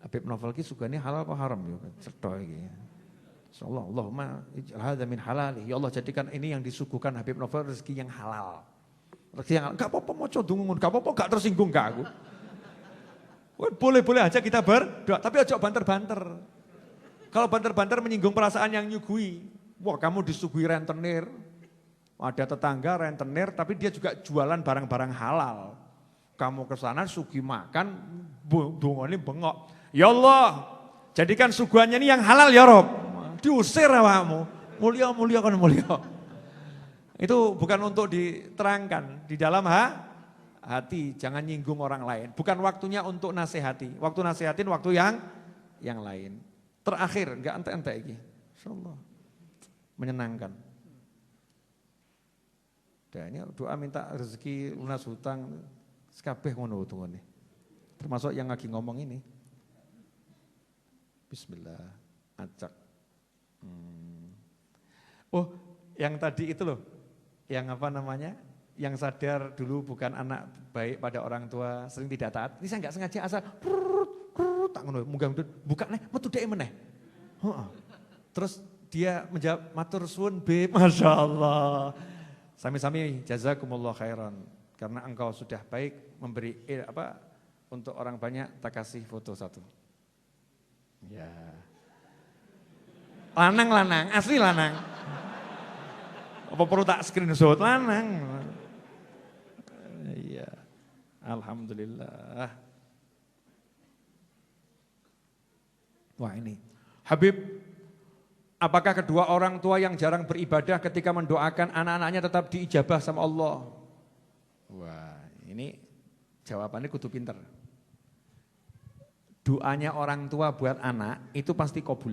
Habib Novel ki sugane halal apa haram ya? Cetha iki. Insyaallah Allahumma ij'al hadza min halali. Ya Allah jadikan ini yang disuguhkan Habib Novel rezeki yang halal. Rezeki yang enggak apa-apa maca dungun, enggak apa-apa enggak tersinggung enggak aku. Boleh-boleh aja kita berdoa, tapi ojo banter-banter. Kalau banter-banter menyinggung perasaan yang nyugui. Wah, kamu disuguhi rentenir. Ada tetangga rentenir tapi dia juga jualan barang-barang halal. Kamu ke sana sugi makan dungane bengok. Ya Allah, jadikan suguhannya ini yang halal ya Rob. Diusir awakmu. Mulia kan mulia. Itu bukan untuk diterangkan di dalam hati, jangan nyinggung orang lain. Bukan waktunya untuk nasihati. Waktu nasihatin waktu yang lain. Terakhir, enggak ente-ente iki. Insyaallah. Menyenangkan. Dan ini doa minta rezeki lunas hutang sekabeh ngono tungone. Termasuk yang lagi ngomong ini. Bismillah, acak. Oh, yang tadi itu loh, yang apa namanya, yang sadar dulu bukan anak baik pada orang tua, sering tidak taat. Ini saya nggak sengaja asal, tak ngono, munggah buka nih, metu dhek meneh. Terus dia menjawab, matur suwun Beb, Masya Allah. Sami-sami jazakumullah khairan, karena engkau sudah baik memberi untuk orang banyak, tak kasih foto satu. Ya. Lanang, asli lanang. Apa perlu tak screenshot lanang? Iya. Alhamdulillah. Wah ini. Habib, apakah kedua orang tua yang jarang beribadah ketika mendoakan anak-anaknya tetap diijabah sama Allah? Wah, ini jawabannya kudu pinter. Doanya orang tua buat anak itu pasti kabul.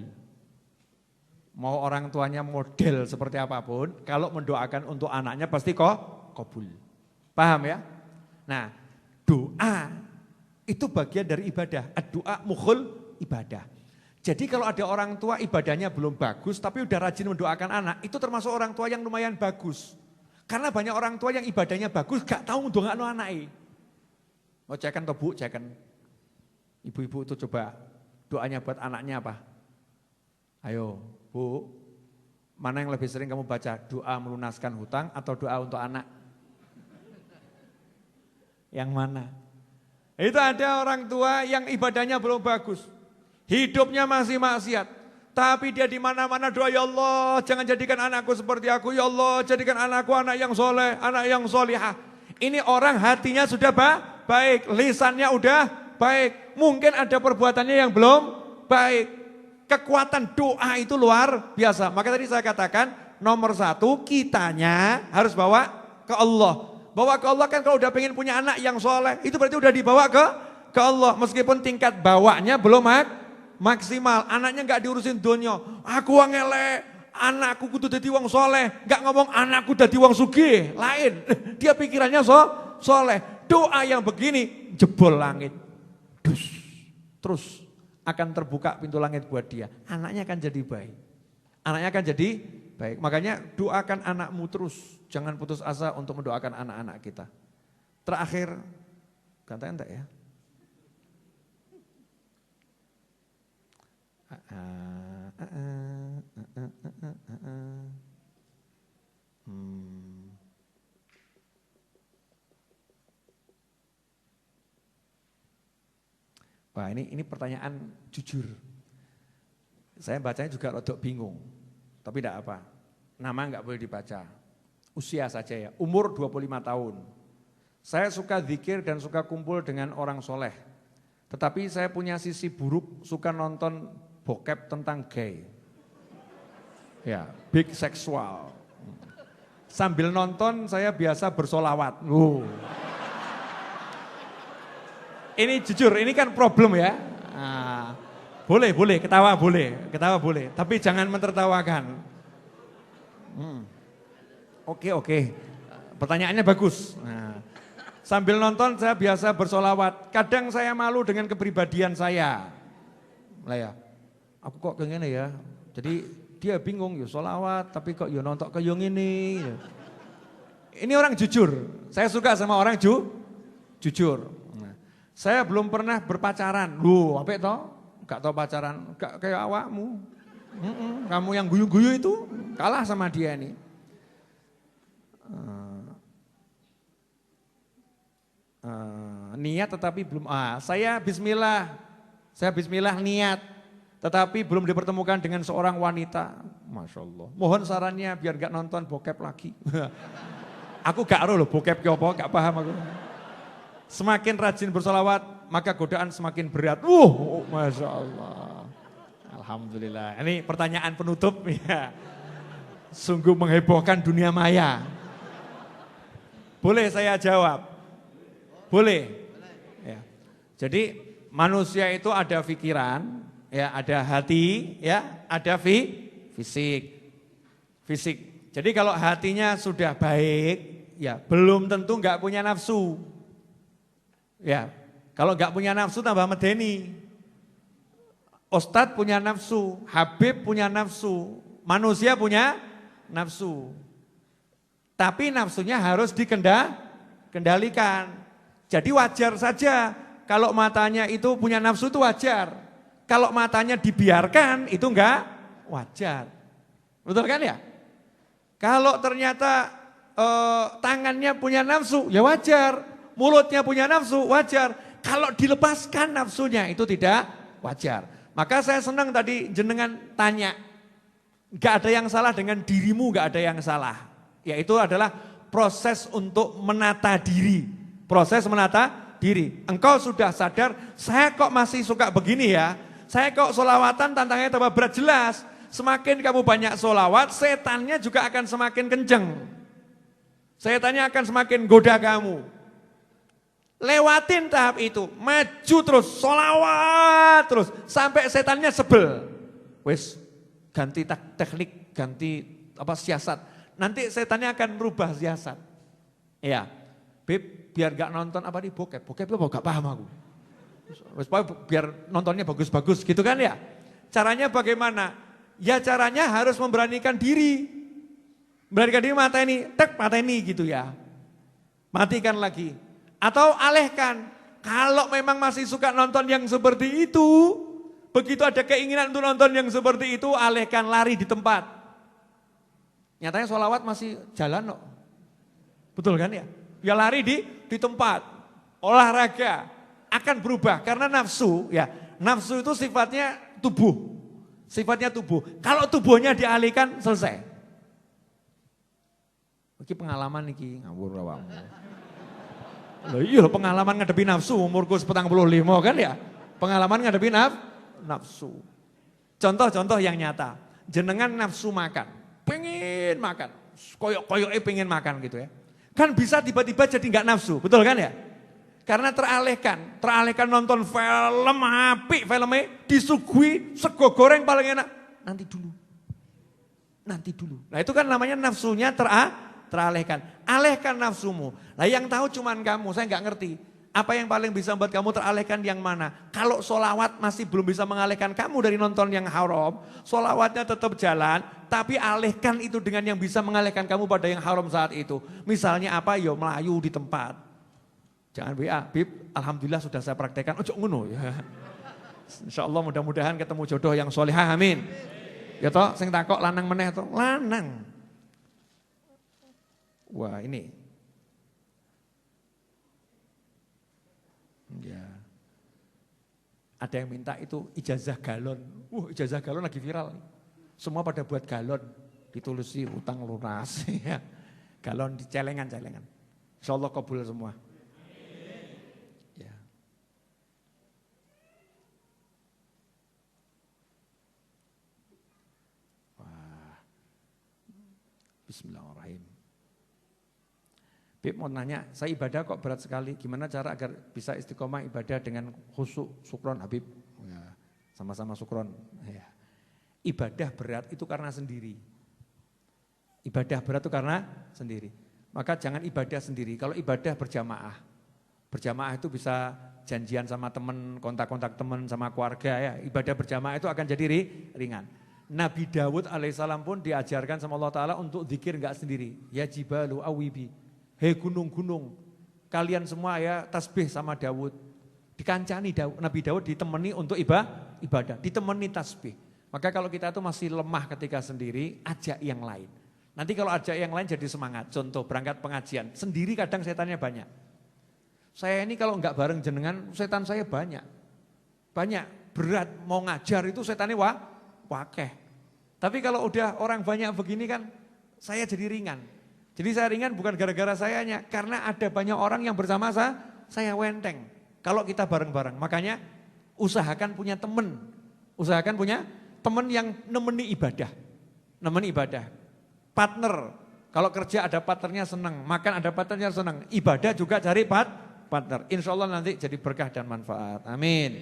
Mau orang tuanya model seperti apapun, kalau mendoakan untuk anaknya pasti kabul. Paham ya? Nah, doa itu bagian dari ibadah. Doa mukhul ibadah. Jadi kalau ada orang tua ibadahnya belum bagus, tapi udah rajin mendoakan anak, itu termasuk orang tua yang lumayan bagus. Karena banyak orang tua yang ibadahnya bagus, gak tahu mendoakan anaknya. Mau cekan atau bu, cekan. Ibu-ibu itu coba doanya buat anaknya apa? Ayo. Bu, mana yang lebih sering kamu baca? Doa melunaskan hutang atau doa untuk anak? Yang mana? Itu ada orang tua yang ibadahnya belum bagus. Hidupnya masih maksiat. Tapi dia di mana-mana doa, ya Allah jangan jadikan anakku seperti aku. Ya Allah jadikan anakku anak yang soleh, anak yang solihah. Ini orang hatinya sudah baik, lisannya udah baik. Mungkin ada perbuatannya yang belum baik. Kekuatan doa itu luar biasa. Maka tadi saya katakan nomor satu kitanya harus bawa ke Allah. Bawa ke Allah kan kalau udah pengen punya anak yang soleh. Itu berarti udah dibawa ke Allah. Meskipun tingkat bawanya belum maksimal. Anaknya gak diurusin dunia. Aku wong elek, anakku kudu dadi wong soleh. Gak ngomong anakku dadi wong sugih. Lain. Dia pikirannya soleh. Doa yang begini jebol langit. Terus akan terbuka pintu langit buat dia. Anaknya akan jadi baik. Anaknya akan jadi baik. Makanya doakan anakmu terus. Jangan putus asa untuk mendoakan anak-anak kita. Terakhir, kata enggak ya? Wah ini pertanyaan jujur. Saya bacanya juga rodok bingung. Tapi tidak apa. Nama enggak boleh dibaca. Usia saja ya. Umur 25 tahun. Saya suka zikir dan suka kumpul dengan orang soleh. Tetapi saya punya sisi buruk, suka nonton bokep tentang gay. Ya, big seksual. Sambil nonton saya biasa bersolawat. Ini jujur, ini kan problem ya. Nah, boleh, ketawa boleh. Tapi jangan mentertawakan. Oke. Pertanyaannya bagus. Nah, sambil nonton saya biasa bersolawat. Kadang saya malu dengan kepribadian saya. Lah ya, aku kok kayak gini ya. Jadi dia bingung, ya solawat tapi kok ya nonton kayak ini. Ini orang jujur. Saya suka sama orang jujur. Nah, saya belum pernah berpacaran. Apa itu? Gak tau pacaran, gak kayak awakmu. Kamu yang guyu-guyu itu kalah sama dia ini. Niat tetapi belum. Saya bismillah niat. Tetapi belum dipertemukan dengan seorang wanita. Masya Allah. Mohon sarannya biar gak nonton bokep lagi. Aku gak tahu loh bokep ke apa, gak paham aku. Semakin rajin bersolawat, maka godaan semakin berat. Masya Allah. Alhamdulillah. Ini pertanyaan penutup ya. Sungguh menghebohkan dunia maya. Boleh saya jawab? Boleh. Ya. Jadi manusia itu ada pikiran, ya, ada hati, ya, ada fisik. Jadi kalau hatinya sudah baik, ya, belum tentu enggak punya nafsu. Ya, kalau enggak punya nafsu tambah medeni. Ustadz punya nafsu, Habib punya nafsu, manusia punya nafsu. Tapi nafsunya harus dikendalikan. Jadi wajar saja kalau matanya itu punya nafsu itu wajar. Kalau matanya dibiarkan itu enggak wajar. Betul kan ya? Kalau ternyata tangannya punya nafsu ya wajar. Mulutnya punya nafsu wajar. Kalau dilepaskan nafsunya itu tidak wajar. Maka saya senang tadi jenengan tanya. Enggak ada yang salah dengan dirimu, enggak ada yang salah. Yaitu adalah proses untuk menata diri. Proses menata diri. Engkau sudah sadar, saya kok masih suka begini ya. Saya kok solawatan tantangannya tambah berat, jelas. Semakin kamu banyak solawat, setannya juga akan semakin kenceng. Setannya akan semakin goda kamu. Lewatin tahap itu, maju terus, solawat terus. Sampai setannya sebel. Wes, ganti teknik, ganti siasat. Nanti setannya akan merubah siasat. Ya, Beb, biar gak nonton bokep. Bokep lo gak paham aku. Biar nontonnya bagus-bagus gitu kan ya. Caranya bagaimana? Ya caranya harus memberanikan diri. Memberanikan diri mata ini gitu ya. Matikan lagi. Atau alihkan. Kalau memang masih suka nonton yang seperti itu, begitu ada keinginan untuk nonton yang seperti itu, alihkan, lari di tempat. Nyatanya sholawat masih jalan kok. Betul kan ya? Ya lari di tempat. Olahraga. Akan berubah karena nafsu itu sifatnya tubuh. Kalau tubuhnya dialihkan selesai. Ini pengalaman nih ngawur awakmu. Loh iya pengalaman ngadepi nafsu umurku 45 kan ya. Pengalaman ngadepi nafsu. Contoh-contoh yang nyata. Jenengan nafsu makan. Pengen makan. Koyok-koyoknya pengen makan gitu ya. Kan bisa tiba-tiba jadi enggak nafsu, betul kan ya? Karena teralihkan nonton film apik, filmnya disuguhi sego goreng paling enak. Nanti dulu. Nah itu kan namanya nafsunya teralihkan. Alihkan nafsumu. Nah yang tahu cuman kamu, saya nggak ngerti. Apa yang paling bisa membuat kamu teralihkan yang mana? Kalau solawat masih belum bisa mengalihkan kamu dari nonton yang haram, solawatnya tetap jalan, tapi alihkan itu dengan yang bisa mengalihkan kamu pada yang haram saat itu. Misalnya apa? Yo melayu di tempat. Jangan WA, Bib, alhamdulillah sudah saya praktekkan, ojo ngono ya. Insya Allah mudah-mudahan ketemu jodoh yang solehah, amin. Ya toh, sing takok lanang meneh toh, lanang. Wah ini. Ya. Ada yang minta itu ijazah galon. Ijazah galon lagi viral. Semua pada buat galon, ditulisi utang lunas. Ya. Galon di celengan. Insya Allah kabul semua. Bismillahirrahmanirrahim. Bib mau nanya, saya ibadah kok berat sekali, gimana cara agar bisa istiqomah ibadah dengan khusyuk, sukron Habib? Ya, sama-sama sukron. Ya. Ibadah berat itu karena sendiri. Ibadah berat itu karena sendiri. Maka jangan ibadah sendiri, kalau ibadah berjamaah. Berjamaah itu bisa janjian sama teman, kontak-kontak teman sama keluarga ya. Ibadah berjamaah itu akan jadi ringan. Nabi Dawud alaihissalam pun diajarkan sama Allah Ta'ala untuk zikir enggak sendiri. Ya jibalu awibi. Hei gunung-gunung, kalian semua ya tasbih sama Dawud. Dikancani Nabi Dawud ditemani untuk ibadah, ditemani tasbih. Maka kalau kita itu masih lemah ketika sendiri, ajak yang lain. Nanti kalau ajak yang lain jadi semangat. Contoh berangkat pengajian, sendiri kadang setannya banyak. Saya ini kalau enggak bareng jenengan, setan saya banyak. Banyak, berat, mau ngajar itu setannya wakeh. Tapi kalau udah orang banyak begini kan, saya jadi ringan. Jadi saya ringan bukan gara-gara sayanya, karena ada banyak orang yang bersama saya wenteng. Kalau kita bareng-bareng, makanya usahakan punya teman. Usahakan punya teman yang nemeni ibadah. Nemeni ibadah. Partner, kalau kerja ada partnernya senang, makan ada partnernya senang. Ibadah juga cari partner. Insya Allah nanti jadi berkah dan manfaat. Amin.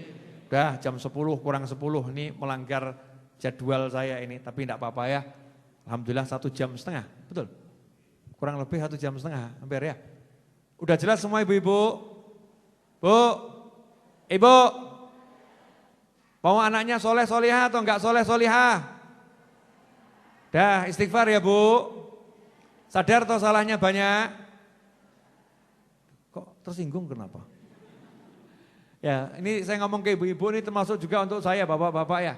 Udah jam 10 kurang 10 ini melanggar jadwal saya ini, tapi tidak apa-apa ya. Alhamdulillah 1,5 jam, betul? Kurang lebih 1,5 jam, hampir ya. Udah jelas semua ibu-ibu? Bu, ibu, mau anaknya soleh solihah atau enggak soleh solihah? Dah istighfar ya bu. Sadar atau salahnya banyak? Kok tersinggung kenapa? Ya ini saya ngomong ke ibu-ibu ini termasuk juga untuk saya bapak-bapak ya.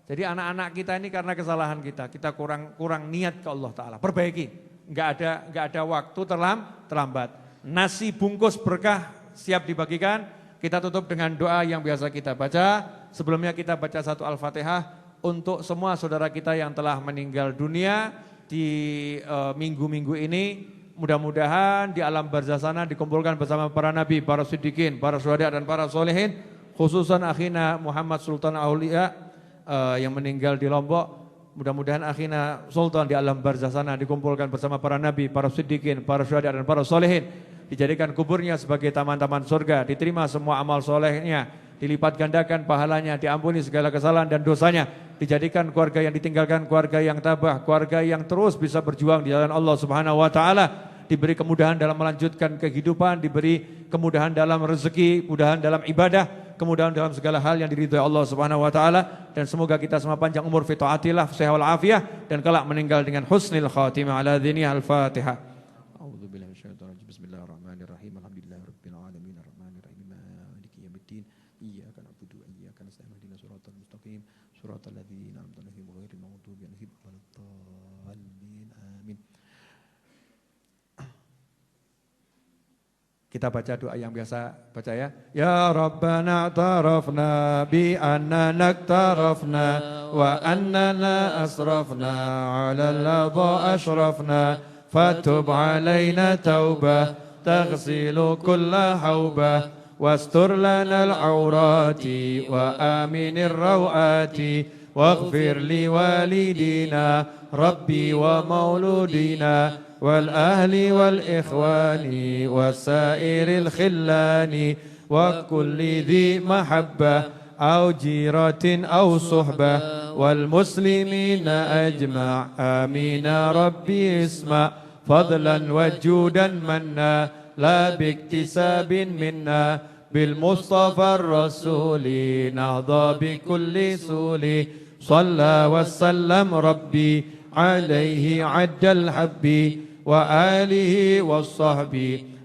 Jadi anak-anak kita ini karena kesalahan kita kurang niat ke Allah Ta'ala. Perbaiki. Enggak ada waktu terlambat. Nasi bungkus berkah siap dibagikan. Kita tutup dengan doa yang biasa kita baca. Sebelumnya kita baca satu Al-Fatihah untuk semua saudara kita yang telah meninggal dunia di minggu-minggu ini. Mudah-mudahan di alam barzah sana dikumpulkan bersama para nabi, para siddiqin, para syuhada dan para solehin. Khususan akhina Muhammad Sultan Aulia yang meninggal di Lombok. Mudah-mudahan akhina Sultan di alam barzah sana dikumpulkan bersama para nabi, para siddiqin, para syuhada dan para solehin. Dijadikan kuburnya sebagai taman-taman surga, diterima semua amal solehnya, dilipat gandakan pahalanya, diampuni segala kesalahan dan dosanya. Dijadikan keluarga yang ditinggalkan, keluarga yang tabah, keluarga yang terus bisa berjuang di jalan Allah Subhanahu wa Ta'ala. Diberi kemudahan dalam melanjutkan kehidupan, diberi kemudahan dalam rezeki, kemudahan dalam ibadah, kemudahan dalam segala hal yang diridhoi Allah Subhanahu wa Ta'ala. Dan semoga kita semua panjang umur fi taatillah, sehat wal afiyah, dan kelak meninggal dengan husnil khatimah. Ala dzini al-Fatihah. A'udzubillahi minasyaitonir rajim. Bismillahirrahmanirrahim. Alhamdulillahirabbil alamin arrahmanirrahim maliki yaumiddin. Iyyaka na'budu wa iyyaka nasta'in. Ihdinas siratal mustaqim. Siratal ladzina an'amta 'alaihim ghairil maghdubi 'alaihim waladdallin. Amin. Kita baca doa yang biasa, baca ya. Ya Rabbana tarafna bi anna naktarafna wa annana asrafna ala ladha ashrafna fatub alaina taubah taghsilu kulla haubah wastur lana al-awrati wa aminir rawati waghfir li walidina rabbi wa mauludina والأهل والإخوان وسائر الخلان وكل ذي محبة أو جيرة أو صحبة والمسلمين أجمع آمين ربي اسمع فضلا وجودا منا لا باكتساب منا بالمصطفى الرسول نهضى بكل سول صلى وسلم ربي عليه عد الحب وآله والصحب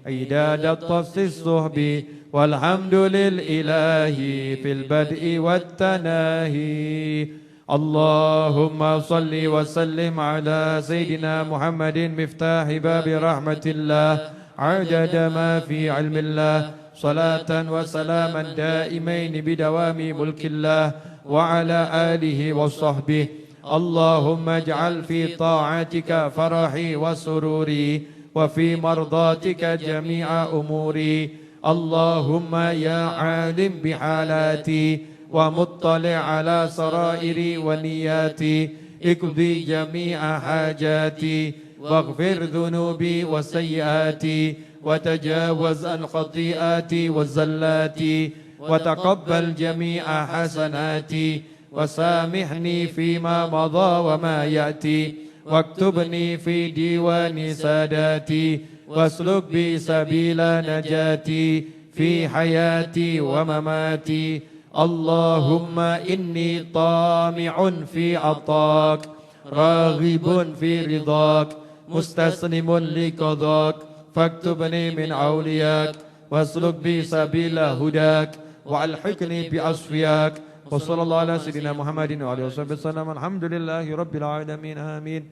عداد الطفس الصحب والحمد للإله في البدء والتناهي اللهم صل وسلم على سيدنا محمد مفتاح باب رحمة الله عدد ما في علم الله صلاة وسلاما دائمين بدوام ملك الله وعلى آله وصحبه اللهم اجعل في طاعتك فرحي وسروري وفي مرضاتك جميع أموري اللهم يا عالم بحالاتي ومطلع على سرائري ونياتي اقضي جميع حاجاتي واغفر ذنوبي وسيئاتي وتجاوز عن خطيئاتي وزلاتي وتقبل جميع حسناتي وسامحني فيما مضى وما يأتي واكتبني في ديوان ساداتي واسلك بي سبيل نجاتي في حياتي ومماتي اللهم إني طامع في عطاك راغب في رضاك مستسلم لقضاك فاكتبني من أولياك واسلك بي سبيل هداك وألحقني بأصفياك وصلى الله على سيدنا Muhammadin wa alihi wasallam. Alhamdulillahi rabbil alamin. Amin.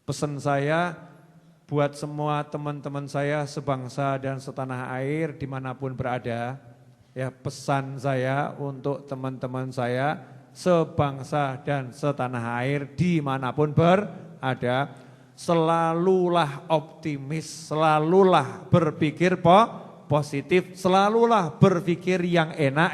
Pesan saya buat semua teman-teman saya sebangsa dan setanah air dimanapun berada, ya, pesan saya untuk teman-teman saya sebangsa dan setanah air dimanapun berada, selalulah optimis, selalulah berpikir positif, selalulah berpikir yang enak.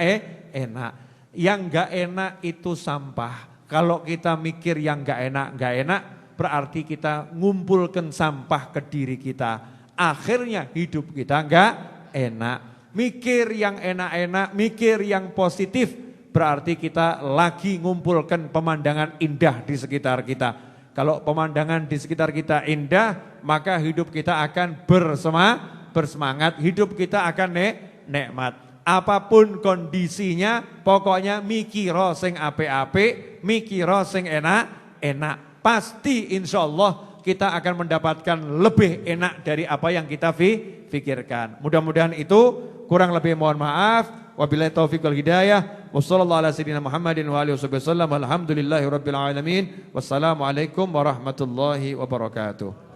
Yang enggak enak itu sampah. Kalau kita mikir yang enggak enak, berarti kita ngumpulkan sampah ke diri kita. Akhirnya hidup kita enggak enak. Mikir yang enak-enak, mikir yang positif, berarti kita lagi ngumpulkan pemandangan indah di sekitar kita. Kalau pemandangan di sekitar kita indah, maka hidup kita akan bersemangat, hidup kita akan nikmat. Apapun kondisinya, pokoknya mikiro sing apik-apik, mikiro sing enak. Pasti insya Allah kita akan mendapatkan lebih enak dari apa yang kita pikirkan. Mudah-mudahan itu, kurang lebih mohon maaf. Wabillahi taufiq wal hidayah. Wassallallahu ala sayyidina Muhammadin wa alihi wasallam. Alhamdulillahirabbil alamin. Wassalamualaikum warahmatullahi wabarakatuh.